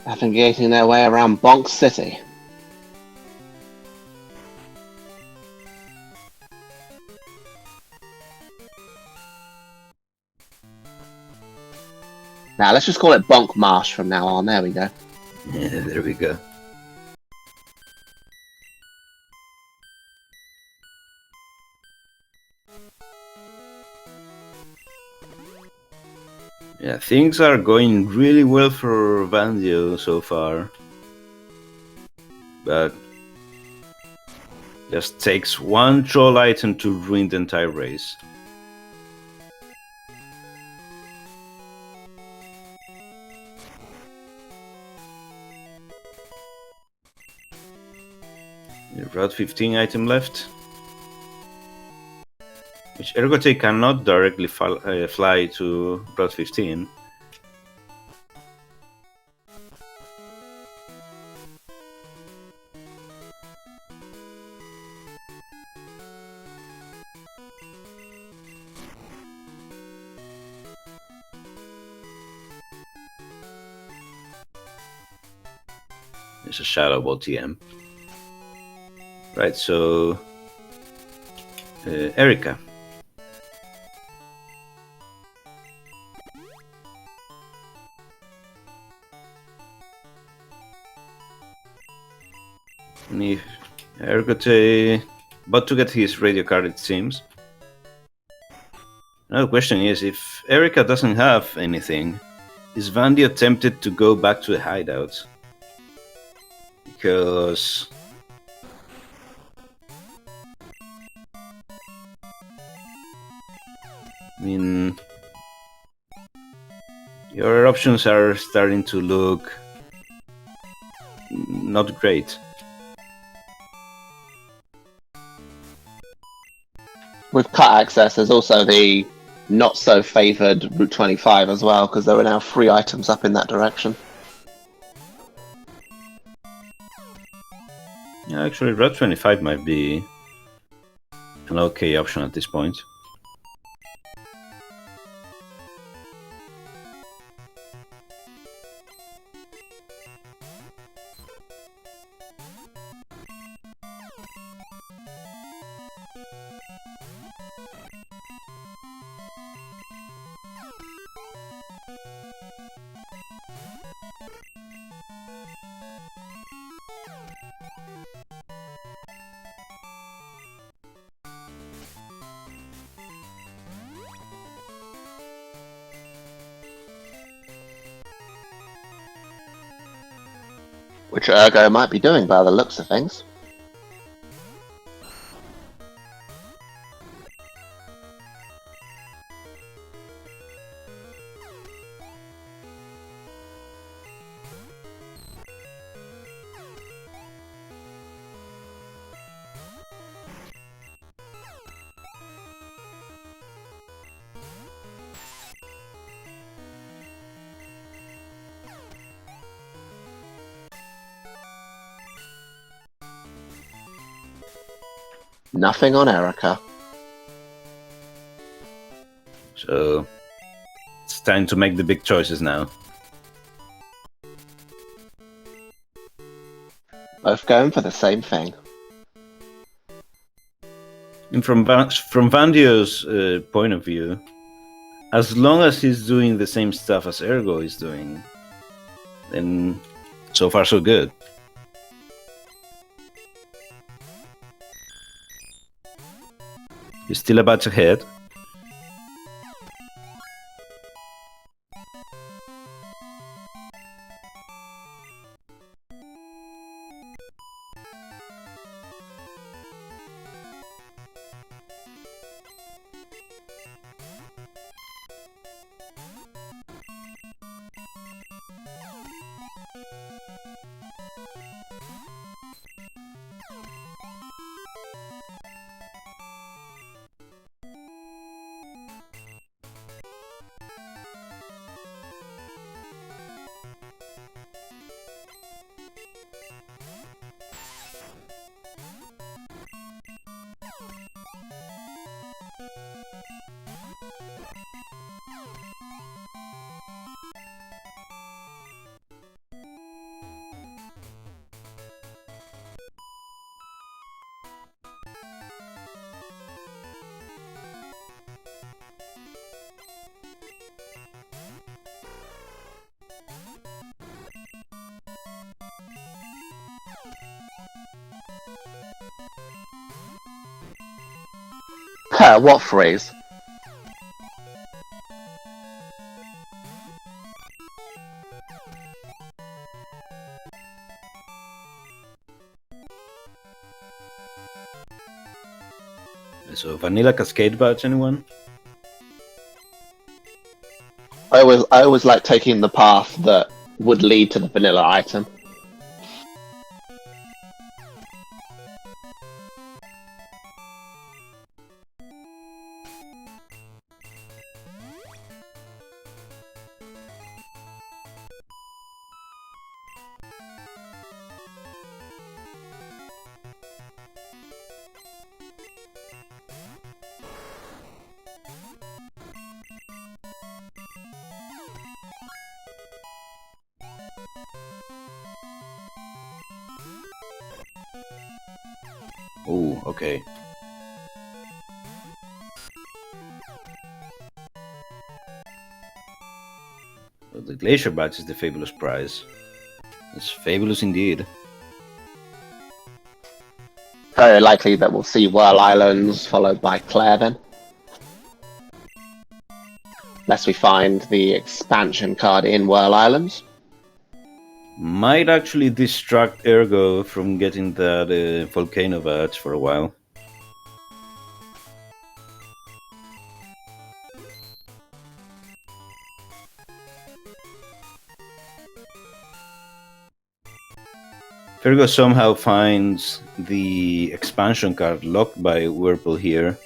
Navigating their way around Bonk City. Now, let's just call it Bonk Marsh from now on. There we go. Yeah, there we go. Yeah, things are going really well for Vandio so far. But just takes one troll item to ruin the entire race. Route 15 item left. Which ergotae cannot directly fly to Route 15. There's a Shadow Ball TM. Right, so Erika. Ergotae about to get his radio card, it seems. Now the question is, if Erika doesn't have anything, is Vandio tempted to go back to the hideout? Because I mean, your options are starting to look not great. with cut access, there's also the not so favoured Route 25 as well, because there are now 3 items up in that direction. Yeah, actually, Route 25 might be an okay option at this point. Which Ergo might be doing by the looks of things. Nothing on Erica. So it's time to make the big choices now. Both going for the same thing. And from Vandio's point of view, as long as he's doing the same stuff as Ergo is doing, then so far so good. He's still a batch ahead. What phrase? So Vanilla Cascade badge, anyone? I always like taking the path that would lead to the vanilla item. Oh, okay. Well, the Glacier badge is the fabulous prize. It's fabulous indeed. Very likely that we'll see Whirl Islands followed by Claire then. Unless we find the expansion card in Whirl Islands. Might actually distract Ergo from getting that volcano badge for a while. If Ergo somehow finds the expansion card locked by Whirlpool here,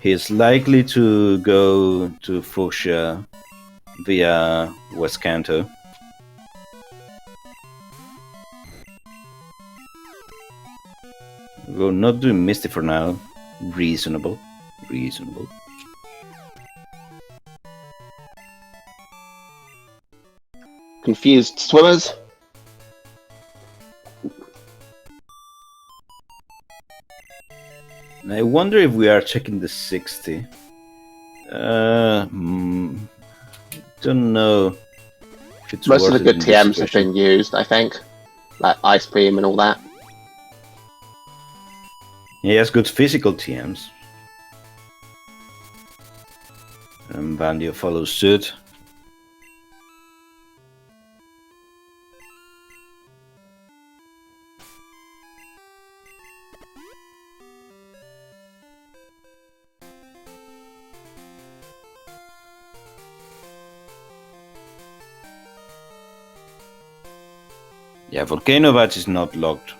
He's likely to go to Fuchsia via West Kanto. We're not doing Misty for now. Reasonable. Reasonable. Confused swimmers. I wonder if we are checking the 60. Don't know. If it's Most of the worth it good in this TMs have situation. been used, I think. Like Ice Beam and all that. He has good physical TMs. And Vandio follows suit. Yeah, Volcano Badge is not locked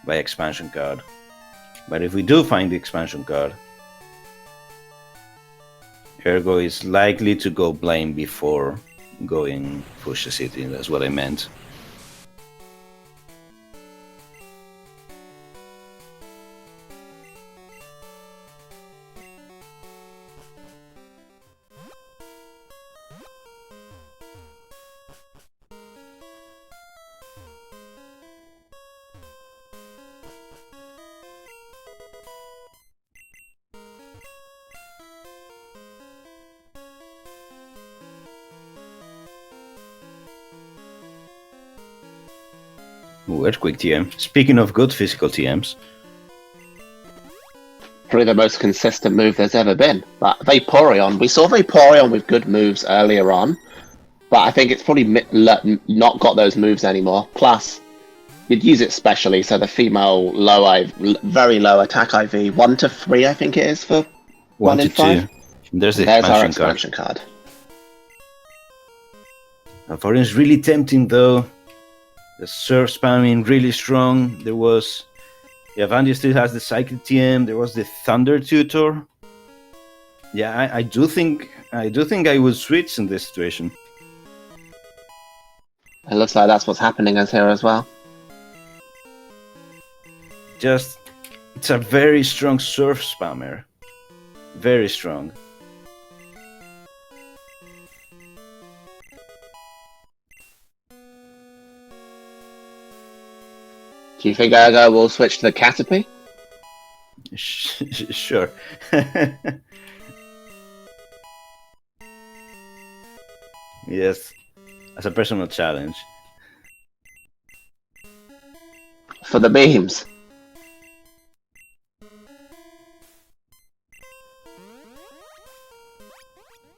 by expansion card. But if we do find the expansion card, Ergo is likely to go blind before going Fuchsia City. That's what I meant. Ooh, Earthquake TM. Speaking of good physical TMs. Probably the most consistent move there's ever been. But Vaporeon, we saw Vaporeon with good moves earlier on, but I think it's probably not got those moves anymore. Plus, you'd use it specially, so the female very low attack IV, 1 to 3, I think it is for 1 in 5. There's the There's our expansion expansion card. Vaporeon is really tempting though. The surf spamming really strong. There was, yeah, Vandio still has the Psychic TM. There was the Thunder Tutor. Yeah, I do think I would switch in this situation. It looks like that's what's happening as here as well. Just, it's a very strong surf spammer. Very strong. Do you think Ergo will switch to the Caterpie? Sure. Yes, as a personal challenge. For the beams.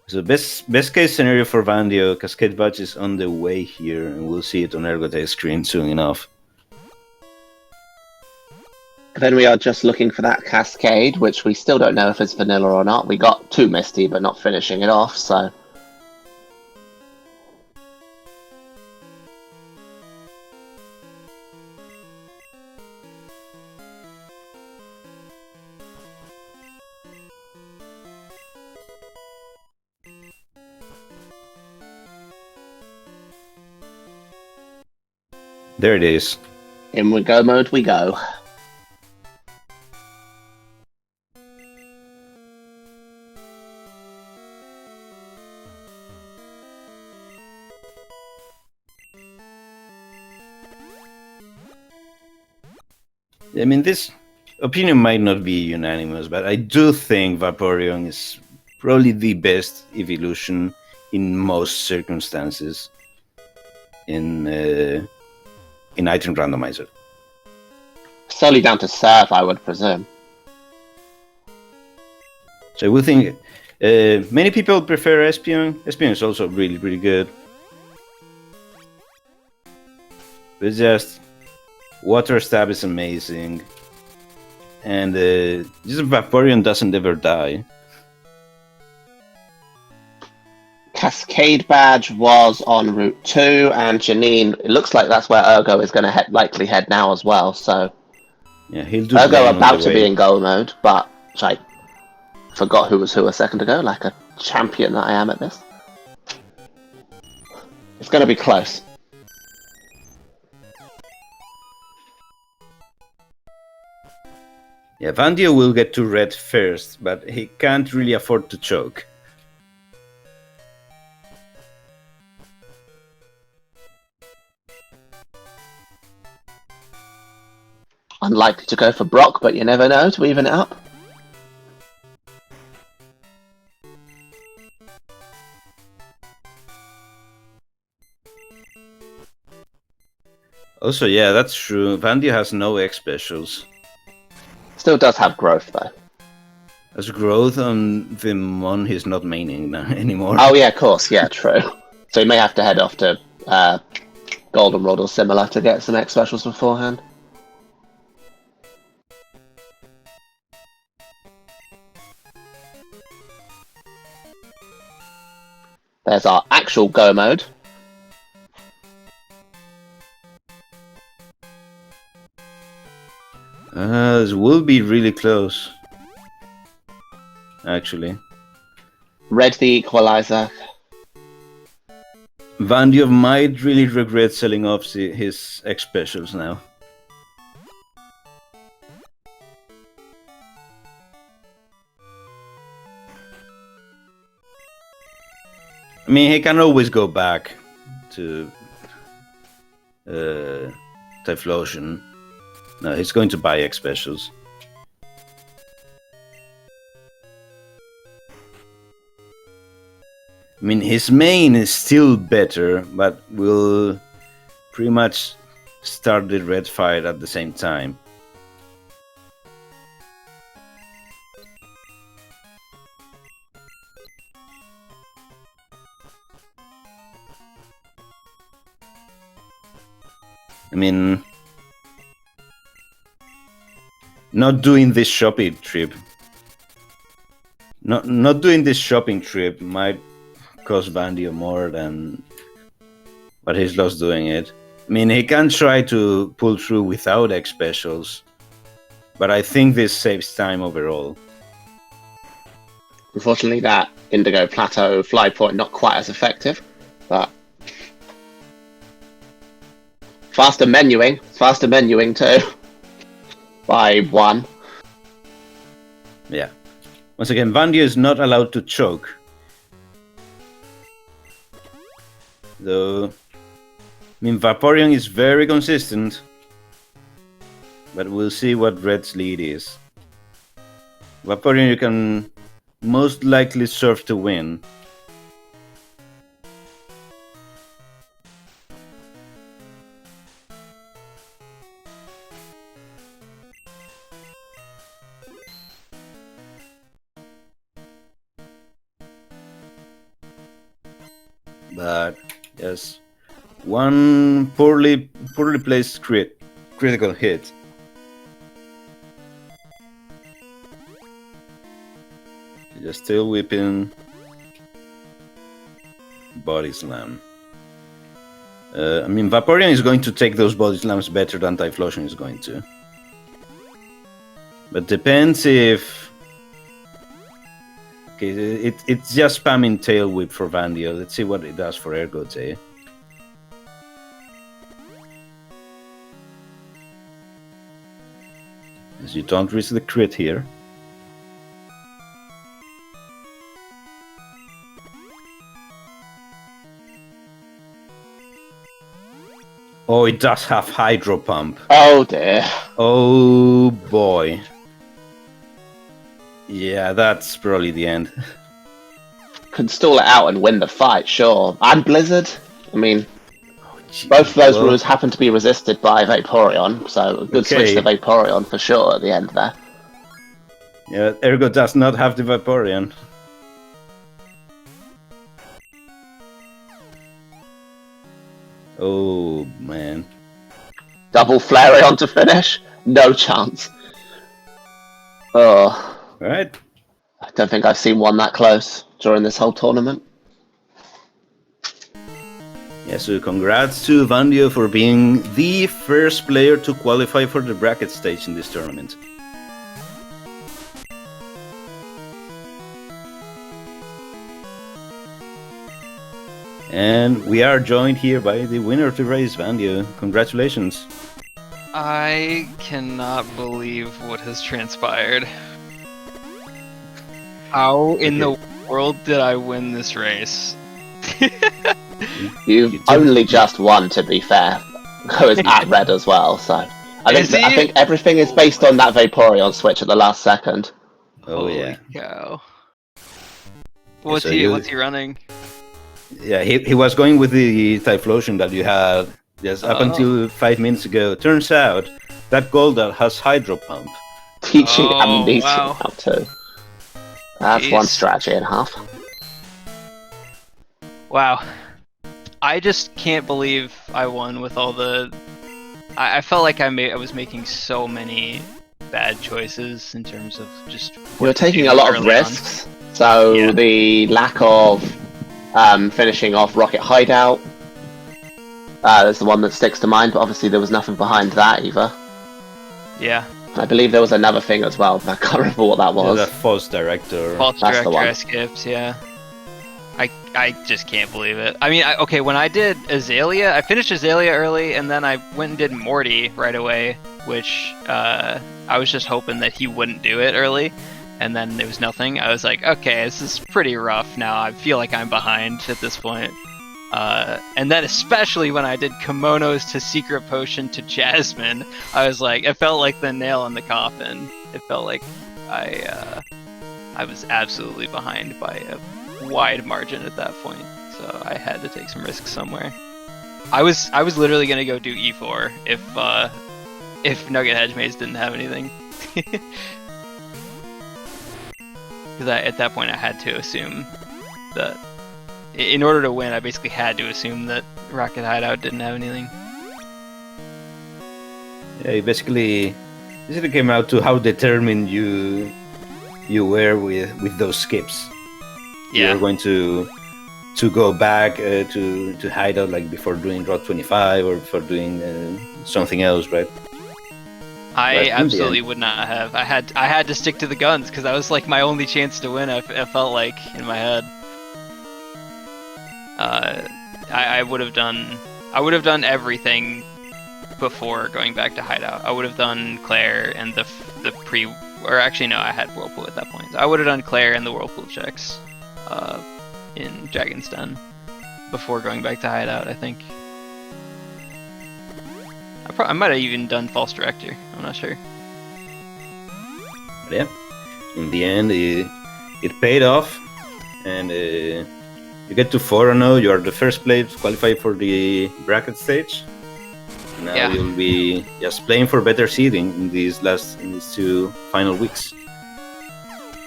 So best case scenario for Vandio, Cascade Badge is on the way here, and we'll see it on ergotae screen soon enough. Then we are just looking for that Cascade, which we still don't know if it's vanilla or not. We got 2 Misty, but not finishing it off, so... There it is. In we go mode we go. I mean, this opinion might not be unanimous, but I do think Vaporeon is probably the best evolution in most circumstances in item randomizer. Solely down to serve, I would presume. So we think many people prefer Espion. Espion is also really, really good. But it's just Water Stab is amazing, and just Vaporeon doesn't ever die. Cascade Badge was on Route 2, and Janine, it looks like that's where Ergo is going to likely head now as well, so... Yeah, he'll do Ergo Blame on about the to way. be in goal mode, but, like, forgot who was who a second ago, like a champion that I am at this. It's going to be close. Yeah, Vandio will get to red first, but he can't really afford to choke. Unlikely to go for Brock, but you never know to even it up. Also, yeah, that's true. Vandio has no X specials. Still does have growth though. As growth on the mon he's not maining anymore. Oh yeah, of course, yeah, true. So you may have to head off to Goldenrod or similar to get some X specials beforehand. There's our actual go mode. This will be really close. Actually. Red the equalizer. Vandio might really regret selling off his X specials now. I mean, he can always go back to Typhlosion. No, he's going to buy X specials. I mean, his main is still better, but we'll pretty much start the red fight at the same time. I mean, not doing this shopping trip. Not doing this shopping trip might cost Vandio more than what he's lost doing it. I mean, he can try to pull through without X specials, but I think this saves time overall. Unfortunately, that Indigo Plateau fly point not quite as effective, but faster menuing too. By 1. Yeah. Once again, Vandio is not allowed to choke. Though, I mean, Vaporeon is very consistent. But we'll see what Red's lead is. Vaporeon you can most likely serve to win. But yes, one poorly placed critical hit. Just still whipping. Body slam. I mean, Vaporeon is going to take those body slams better than Typhlosion is going to. But depends if... Okay, it's just spamming Tail Whip for Vandio. Let's see what it does for ergotae. As you don't risk the crit here. Oh, it does have Hydro Pump. Oh dear. Oh boy. Yeah, that's probably the end. Could stall it out and win the fight, sure. And Blizzard. I mean, Gee, both of those rules happen to be resisted by Vaporeon, so a good switch to Vaporeon for sure at the end there. Yeah, Ergo does not have the Vaporeon. Oh, man. Double Flareon to finish? No chance. Oh. Alright. I don't think I've seen one that close during this whole tournament. Yeah, so congrats to Vandio for being the first player to qualify for the bracket stage in this tournament. And we are joined here by the winner of the race, Vandio. Congratulations. I cannot believe what has transpired. How in the world did I win this race? You've only just won, to be fair. I was at red as well, so I think everything is based on that Vaporeon switch at the last second. Oh Holy yeah. cow. What's so he running? Yeah, he was going with the Typhlosion that you had just up until 5 minutes ago. Turns out that Golduck has Hydro Pump. Teaching Amnesia wow. now too. That's one strategy and a half. Wow. I just can't believe I won with all the... I felt like I was making so many bad choices in terms of just... You're taking a lot of risks, so the lack of finishing off Rocket Hideout is the one that sticks to mind, but obviously there was nothing behind that either. Yeah. I believe there was another thing as well, but I can't remember what that was. The False Director. False Director I skipped, yeah. I just can't believe it. I mean, okay, when I did Azalea, I finished Azalea early, and then I went and did Morty right away, which I was just hoping that he wouldn't do it early, and then there was nothing. I was like, okay, this is pretty rough now. I feel like I'm behind at this point. And then especially when I did Kimonos to Secret Potion to Jasmine, I was like, it felt like the nail in the coffin. It felt like I was absolutely behind by a wide margin at that point, so I had to take some risks somewhere. I was literally gonna go do E4 if Nugget Hedge Maze didn't have anything. Because at that point I had to assume that in order to win, I basically had to assume that Rocket Hideout didn't have anything. Yeah, you basically came out to how determined you were with those skips. Yeah. You're going to go back to Hideout like before doing Rock 25 or before doing something else, right? I absolutely would not have. I had to stick to the guns because that was like my only chance to win. I felt like in my head. I would have done everything before going back to Hideout. I would have done Claire and the pre, or actually no, I had Whirlpool at that point. So I would have done Claire and the Whirlpool checks in Dragon's Den before going back to Hideout, I think. I might have even done False Director, I'm not sure. But yeah, in the end it paid off, and you get to 4-0, you are the first player to qualify for the bracket stage. Now you'll be just playing for better seeding in these 2 final weeks.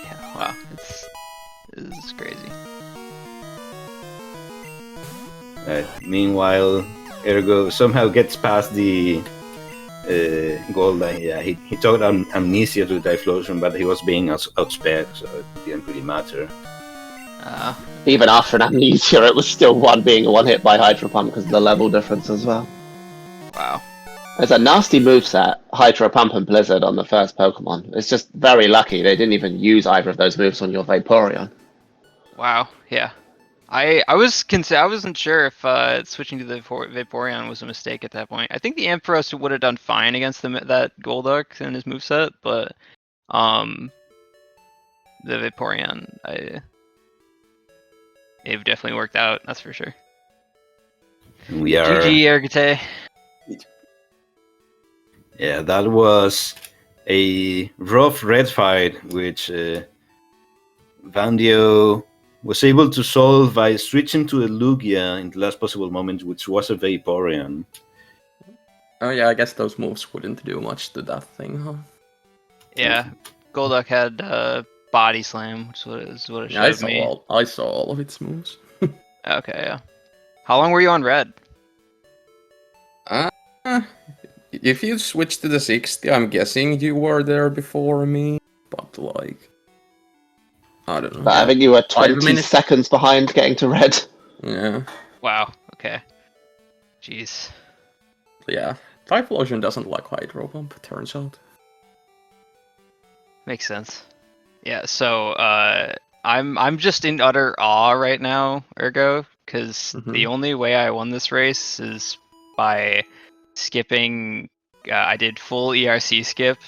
Yeah, wow, this is crazy. Meanwhile, Ergo somehow gets past the goal line. Yeah, he took Amnesia to Typhlosion, but he was being outsped, so it didn't really matter. Even after an Amnesia, it was still being one hit by Hydro Pump because of the level difference as well. Wow. It's a nasty moveset, Hydro Pump and Blizzard on the first Pokemon. It's just very lucky they didn't even use either of those moves on your Vaporeon. Wow, yeah. I wasn't sure if switching to the Vaporeon was a mistake at that point. I think the Ampharos would have done fine against that Golduck and his moveset, but the Vaporeon, it definitely worked out, that's for sure. We are... GG, ergotae. Yeah, that was a rough red fight, which Vandio was able to solve by switching to a Lugia in the last possible moment, which was a Vaporeon. Oh yeah, I guess those moves wouldn't do much to that thing, huh? Yeah, Golduck had Body Slam, which is what it showed me. I saw all of its moves. Okay, yeah. How long were you on red? If you switch to the 60, I'm guessing you were there before me, but like... I don't know. But I think you were 20 seconds behind getting to red. Yeah. Wow, okay. Jeez. Yeah, Typhlosion doesn't like Hydro Pump, it turns out. Makes sense. Yeah, so I'm just in utter awe right now, Ergo, because the only way I won this race is by skipping. I did full ERC skip.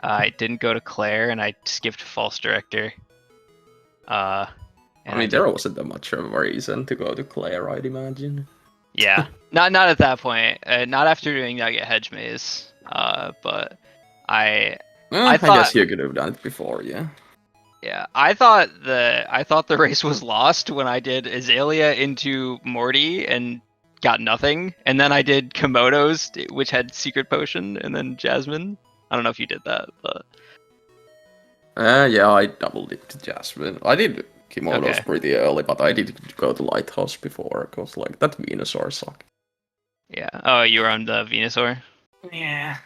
I didn't go to Claire, and I skipped False Director. I mean, there wasn't that much of a reason to go to Claire, I'd imagine. Yeah, not at that point. Not after doing Nugget Hedge Maze. But I I thought, guess you could have done it before, yeah. yeah, I thought the race was lost when I did Azalea into Morty and got nothing, and then I did Komodo's, which had Secret Potion, and then Jasmine. I don't know if you did that, but Yeah, I doubled it to Jasmine. I did Kimonos Okay. pretty early, but I did go to Lighthouse before, because like that Venusaur sucked. yeah. Oh, you were on the Venusaur. Yeah.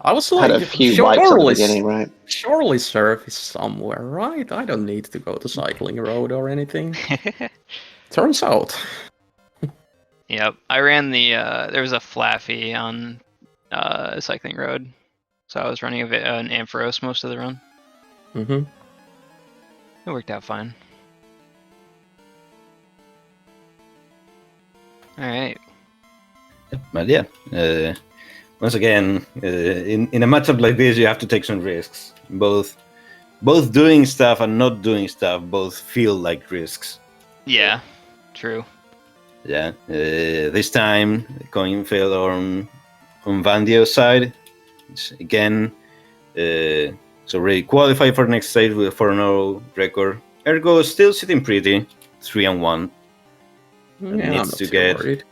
I was Had like, a few wipes at the beginning, right? surely surf is somewhere, right? I don't need to go to cycling road or anything. Turns out. Yep, I ran the. There was a Flaffy on cycling road, so I was running an Ampharos most of the run. Mm-hmm. It worked out fine. All right. But yeah, once again, in a matchup like this, you have to take some risks. Both doing stuff and not doing stuff both feel like risks. Yeah, true. Yeah, this time coin fell on Vandio's side. It's, again, it's already qualified for the next stage with 4-0 record. Ergo is still sitting pretty, 3-1. Yeah, needs I'm not to too get- worried.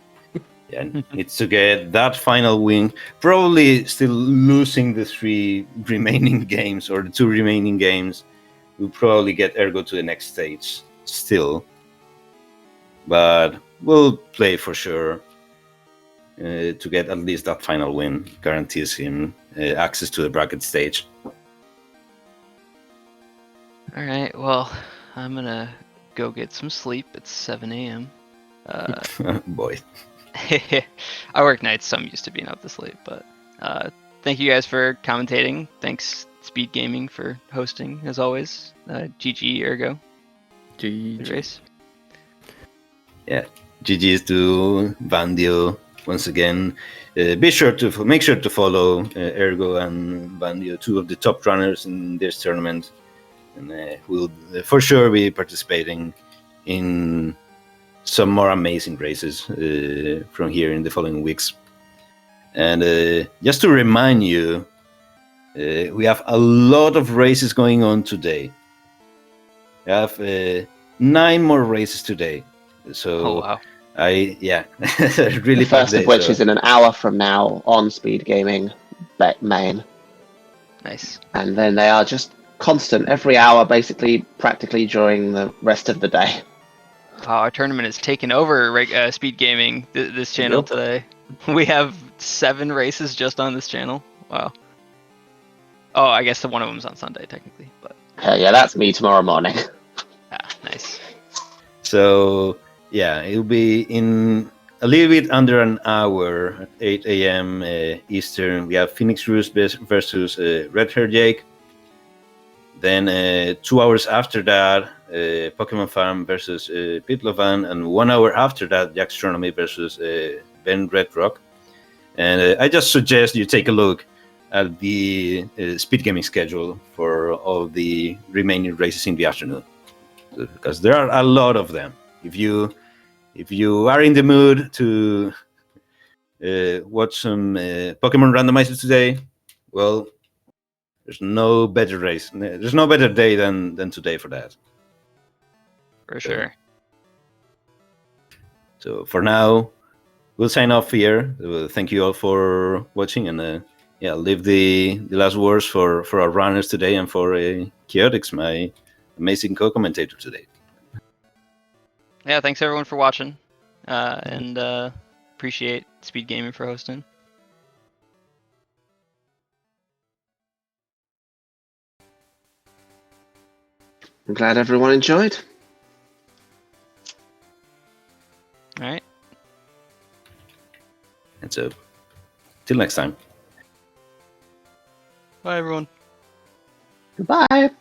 Yeah, needs to get that final win. Probably still losing the 3 remaining games or the 2 remaining games will probably get Ergo to the next stage still. But we'll play for sure to get at least that final win. Guarantees him access to the bracket stage. All right. Well, I'm gonna go get some sleep. It's 7 a.m. Boy. I work nights, so I'm used to being up this late. But thank you guys for commentating. Thanks SpeedGaming for hosting as always. GG Ergo. Good GG. race. Yeah, GG's to Vandio once again. Make sure to follow Ergo and Vandio, 2 of the top runners in this tournament, and we'll for sure be participating in some more amazing races from here in the following weeks. And just to remind you, we have a lot of races going on today. We have 9 more races today. So Oh wow. really The packed first of day, which so- is in an hour from now on SpeedGaming main. Nice. And then they are just constant every hour, basically, practically during the rest of the day. Wow, our tournament is taking over SpeedGaming this channel Yep. today. We have 7 races just on this channel. Wow. Oh, I guess one of them's on Sunday technically, but Yeah, that's me tomorrow morning. nice. So yeah, it'll be in a little bit under an hour at 8 a.m. Eastern. We have Phoenix Roost versus Red Hair Jake. Then 2 hours after that, Pokemon Farm versus Pitlovan, and 1 hour after that, Jackstronomy versus Ben Redrock. And I just suggest you take a look at the SpeedGaming schedule for all the remaining races in the afternoon, because there are a lot of them. If you are in the mood to watch some Pokemon Randomizer today, well, there's no better race. There's no better day than today for that. For sure. So for now, we'll sign off here. Thank you all for watching, and leave the last words for our runners today and for Chaotix, my amazing co-commentator today. Yeah, thanks everyone for watching. And appreciate SpeedGaming for hosting. I'm glad everyone enjoyed. All right. And so, till next time. Bye everyone. Goodbye.